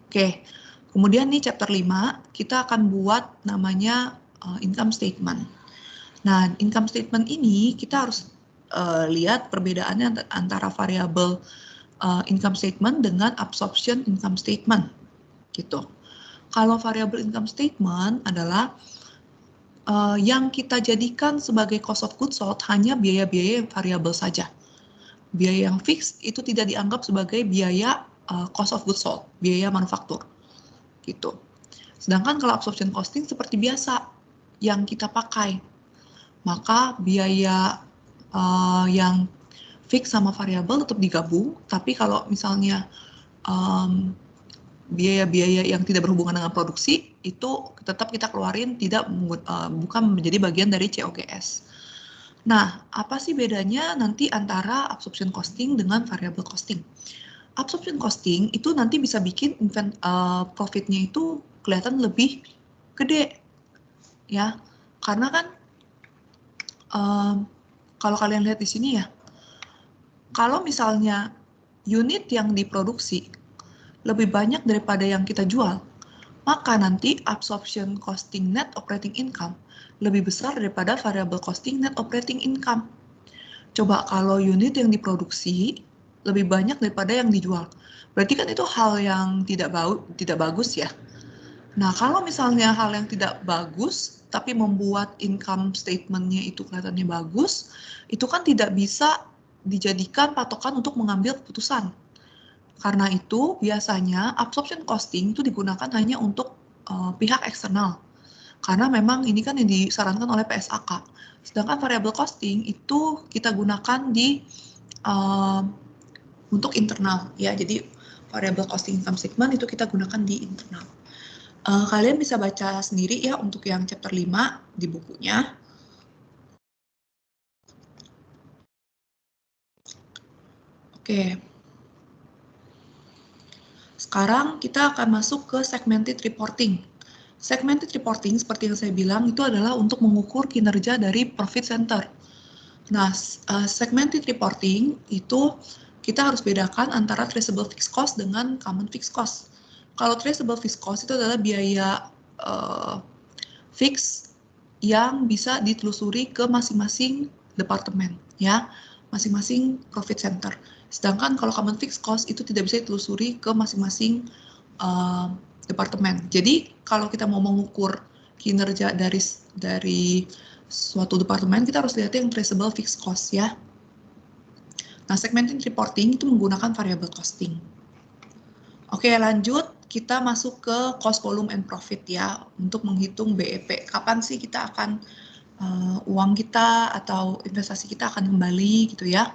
Oke, kemudian nih chapter 5, kita akan buat namanya income statement. Nah, income statement ini kita harus lihat perbedaannya antara variable income statement dengan absorption income statement. Gitu. Kalau variable income statement adalah yang kita jadikan sebagai cost of goods sold hanya biaya-biaya yang variabel saja. Biaya yang fix itu tidak dianggap sebagai biaya cost of goods sold, biaya manufaktur. Gitu. Sedangkan kalau absorption costing seperti biasa yang kita pakai, maka biaya yang fix sama variabel tetap digabung, tapi kalau misalnya biaya-biaya yang tidak berhubungan dengan produksi itu tetap kita keluarin, bukan menjadi bagian dari COGS. Nah, apa sih bedanya nanti antara absorption costing dengan variable costing? Absorption costing itu nanti bisa bikin profitnya itu kelihatan lebih gede, ya, karena kan kalau kalian lihat di sini ya, kalau misalnya unit yang diproduksi lebih banyak daripada yang kita jual, maka nanti absorption costing net operating income lebih besar daripada variable costing net operating income. Coba kalau unit yang diproduksi lebih banyak daripada yang dijual, berarti kan itu hal yang tidak bagus ya. Nah, kalau misalnya hal yang tidak bagus, tapi membuat income statement-nya itu kelihatannya bagus, itu kan tidak bisa dijadikan patokan untuk mengambil keputusan. Karena itu, biasanya absorption costing itu digunakan hanya untuk pihak eksternal. Karena memang ini kan yang disarankan oleh PSAK. Sedangkan variable costing itu kita gunakan untuk internal. Ya, jadi variable costing income statement itu kita gunakan di internal. Kalian bisa baca sendiri ya untuk yang chapter 5 di bukunya. Oke. Sekarang kita akan masuk ke segmented reporting. Segmented reporting seperti yang saya bilang itu adalah untuk mengukur kinerja dari profit center. Nah, segmented reporting itu kita harus bedakan antara traceable fixed cost dengan common fixed cost. Kalau traceable fixed cost itu adalah biaya fix yang bisa ditelusuri ke masing-masing departemen, ya, masing-masing profit center. Sedangkan kalau common fixed cost itu tidak bisa ditelusuri ke masing-masing departemen. Jadi kalau kita mau mengukur kinerja dari suatu departemen, kita harus lihat yang traceable fixed cost, ya. Nah, segmented reporting itu menggunakan variable costing. Oke, lanjut. Kita masuk ke cost, volume, and profit, ya, untuk menghitung BEP. Kapan sih kita akan uang kita atau investasi kita akan kembali, gitu ya.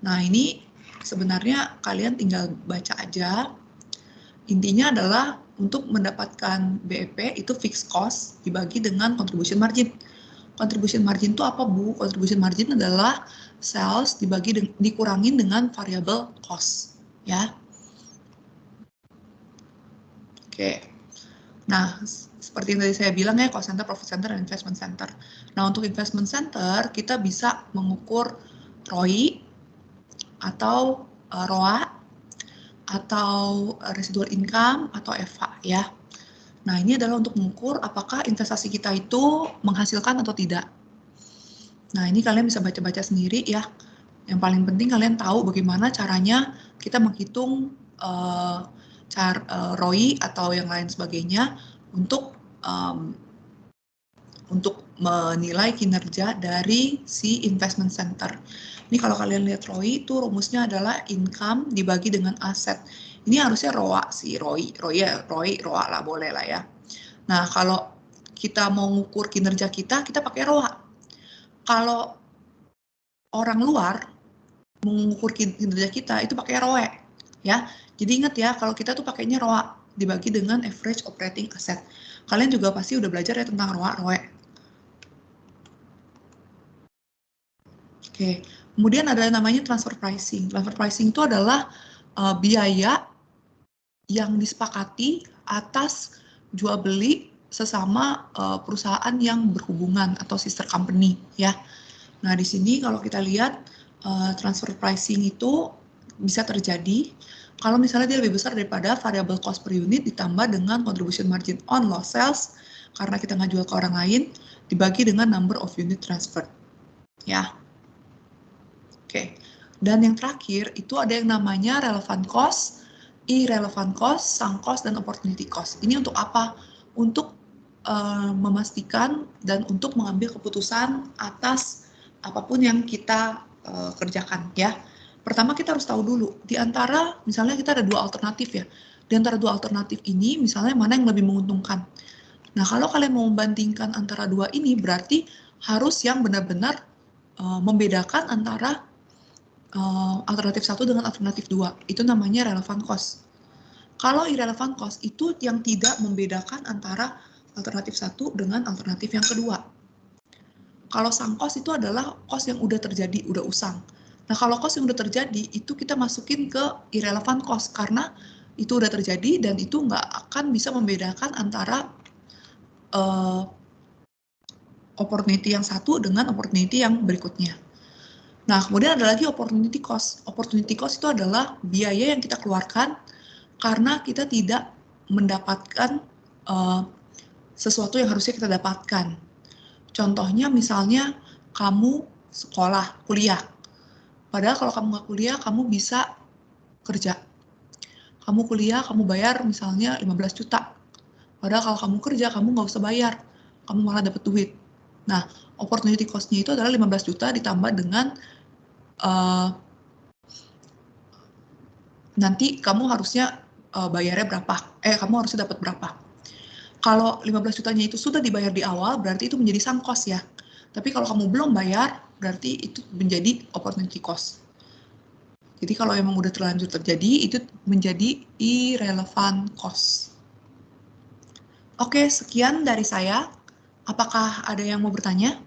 Nah, ini sebenarnya kalian tinggal baca aja. Intinya adalah untuk mendapatkan BEP itu fixed cost dibagi dengan contribution margin. Contribution margin itu apa, Bu? Contribution margin adalah sales dikurangin dengan variable cost, ya. Oke. Nah, seperti yang tadi saya bilang ya, cost center, profit center, dan investment center. Nah, untuk investment center, kita bisa mengukur ROI, atau ROA, atau residual income, atau EVA, ya. Nah, ini adalah untuk mengukur apakah investasi kita itu menghasilkan atau tidak. Nah, ini kalian bisa baca-baca sendiri, ya. Yang paling penting kalian tahu bagaimana caranya kita menghitung ROI atau yang lain sebagainya untuk menilai kinerja dari si investment center. Ini kalau kalian lihat ROI itu rumusnya adalah income dibagi dengan aset. Ini harusnya ROA sih, ROI, ROA lah, boleh lah, ya. Nah, kalau kita mau ngukur kinerja kita pakai ROA. Kalau orang luar mengukur kinerja kita itu pakai ROE, ya. Jadi ingat ya, kalau kita tuh pakainya ROA dibagi dengan average operating asset. Kalian juga pasti udah belajar ya tentang ROA, ROE. Oke, kemudian ada namanya transfer pricing. Transfer pricing itu adalah biaya yang disepakati atas jual beli sesama perusahaan yang berhubungan atau sister company, ya. Nah, di sini kalau kita lihat transfer pricing itu bisa terjadi kalau misalnya dia lebih besar daripada variable cost per unit ditambah dengan contribution margin on lost sales karena kita nggak jual ke orang lain dibagi dengan number of unit transfer, ya. Oke. Dan yang terakhir itu ada yang namanya relevant cost, irrelevant cost, sunk cost, dan opportunity cost. Ini untuk apa? Untuk memastikan dan untuk mengambil keputusan atas apapun yang kita kerjakan, ya. Pertama kita harus tahu dulu, di antara misalnya kita ada dua alternatif, ya. Di antara dua alternatif ini misalnya mana yang lebih menguntungkan. Nah, kalau kalian mau membandingkan antara dua ini berarti harus yang benar-benar membedakan antara alternatif 1 dengan alternatif 2. Itu namanya relevant cost. Kalau irrelevant cost itu yang tidak membedakan antara alternatif 1 dengan alternatif yang kedua. Kalau sunk cost itu adalah cost yang udah terjadi, udah usang. Nah, kalau cost yang udah terjadi, itu kita masukin ke irrelevant cost, karena itu udah terjadi dan itu nggak akan bisa membedakan antara opportunity yang satu dengan opportunity yang berikutnya. Nah, kemudian ada lagi opportunity cost. Opportunity cost itu adalah biaya yang kita keluarkan karena kita tidak mendapatkan sesuatu yang harusnya kita dapatkan. Contohnya misalnya kamu sekolah, kuliah. Padahal kalau kamu nggak kuliah, kamu bisa kerja. Kamu kuliah, kamu bayar misalnya 15 juta. Padahal kalau kamu kerja, kamu nggak usah bayar. Kamu malah dapat duit. Nah, opportunity cost-nya itu adalah 15 juta ditambah dengan nanti kamu harusnya bayarnya berapa. Kamu harusnya dapat berapa. Kalau 15 jutanya itu sudah dibayar di awal, berarti itu menjadi sunk cost, ya. Tapi kalau kamu belum bayar, berarti itu menjadi opportunity cost. Jadi kalau emang udah terlanjur terjadi, itu menjadi irrelevant cost. Oke, sekian dari saya. Apakah ada yang mau bertanya?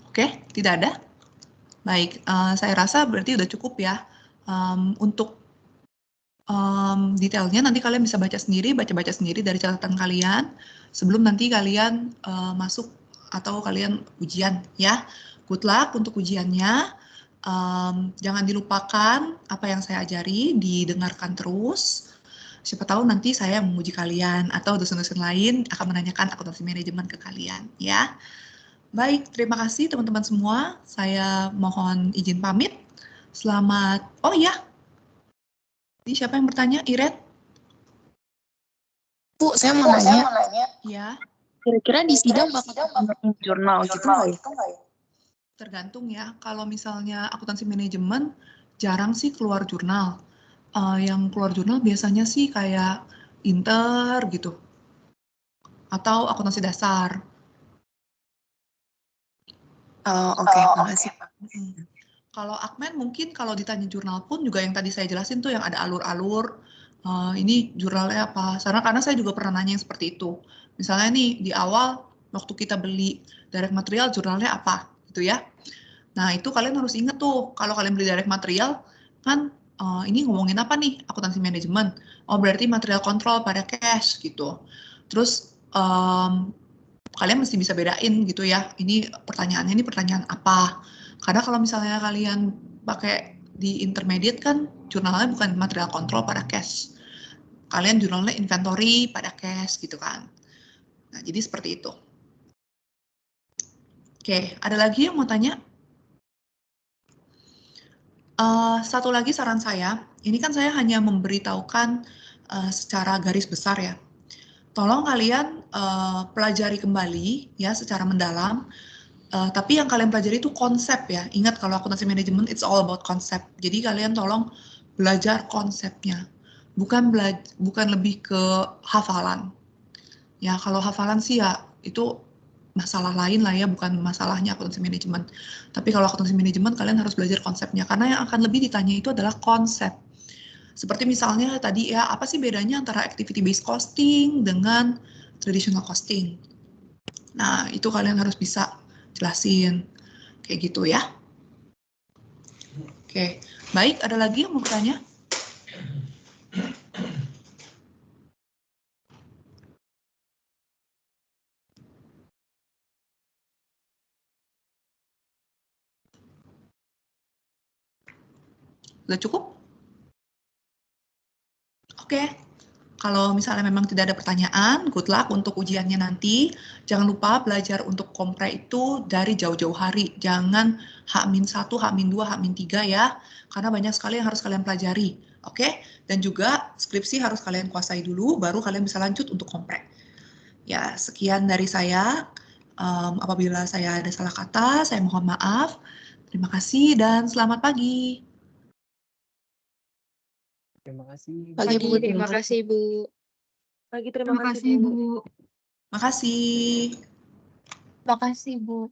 Oke, tidak ada. Baik, saya rasa berarti udah cukup ya. Untuk detailnya nanti kalian bisa baca sendiri dari catatan kalian sebelum nanti kalian masuk atau kalian ujian ya. Good luck untuk ujiannya. Jangan dilupakan apa yang saya ajari, didengarkan terus. Siapa tahu nanti saya menguji kalian atau dosen-dosen lain akan menanyakan akuntansi manajemen ke kalian ya. Baik, terima kasih teman-teman semua. Saya mohon izin pamit. Selamat. Oh ya. Ini siapa yang bertanya? Iren? Bu, saya mau nanya. Ya. Kira-kira di sidang bakal gunain jurnal gitu nggak ya? Tergantung ya. Kalau misalnya akuntansi manajemen jarang sih keluar jurnal. Yang keluar jurnal biasanya sih kayak Inter gitu. Atau akuntansi dasar. Oke, makasih. Kalau Akmen mungkin kalau ditanya jurnal pun juga yang tadi saya jelasin tuh yang ada alur-alur. Ini jurnalnya apa? Karena saya juga pernah nanya yang seperti itu. Misalnya nih di awal waktu kita beli direct material jurnalnya apa gitu ya. Nah itu kalian harus inget tuh kalau kalian beli direct material kan ini ngomongin apa nih akuntansi manajemen. Oh berarti material kontrol pada cash gitu. Terus kalian mesti bisa bedain gitu ya. Ini pertanyaannya ini pertanyaan apa? Karena kalau misalnya kalian pakai di intermediate kan jurnalnya bukan material kontrol pada cash. Kalian jurnalnya inventory pada cash gitu kan. Nah, jadi seperti itu. Oke, ada lagi yang mau tanya? Satu lagi saran saya, ini kan saya hanya memberitahukan secara garis besar ya. Tolong kalian pelajari kembali ya secara mendalam. Tapi yang kalian pelajari itu konsep ya. Ingat kalau akuntansi manajemen it's all about konsep. Jadi kalian tolong belajar konsepnya. Bukan lebih ke hafalan. Ya kalau hafalan sih ya itu masalah lain lah ya, bukan masalahnya akuntansi manajemen. Tapi kalau akuntansi manajemen kalian harus belajar konsepnya karena yang akan lebih ditanya itu adalah konsep. Seperti misalnya tadi ya, apa sih bedanya antara activity based costing dengan traditional costing? Nah, itu kalian harus bisa jelasin kayak gitu ya. Oke, baik, ada lagi yang mau bertanya? Sudah cukup? Oke, kalau misalnya memang tidak ada pertanyaan, good luck untuk ujiannya nanti. Jangan lupa belajar untuk kompre itu dari jauh-jauh hari. Jangan H-1, H-2, H-3 ya. Karena banyak sekali yang harus kalian pelajari. Oke, dan juga skripsi harus kalian kuasai dulu, baru kalian bisa lanjut untuk kompre. Ya, sekian dari saya. Apabila saya ada salah kata, saya mohon maaf. Terima kasih dan selamat pagi. Terima kasih. Pagi, Bu. Terima kasih, Bu. Pagi, terima kasih, Bu. Makasih. Makasih, Bu.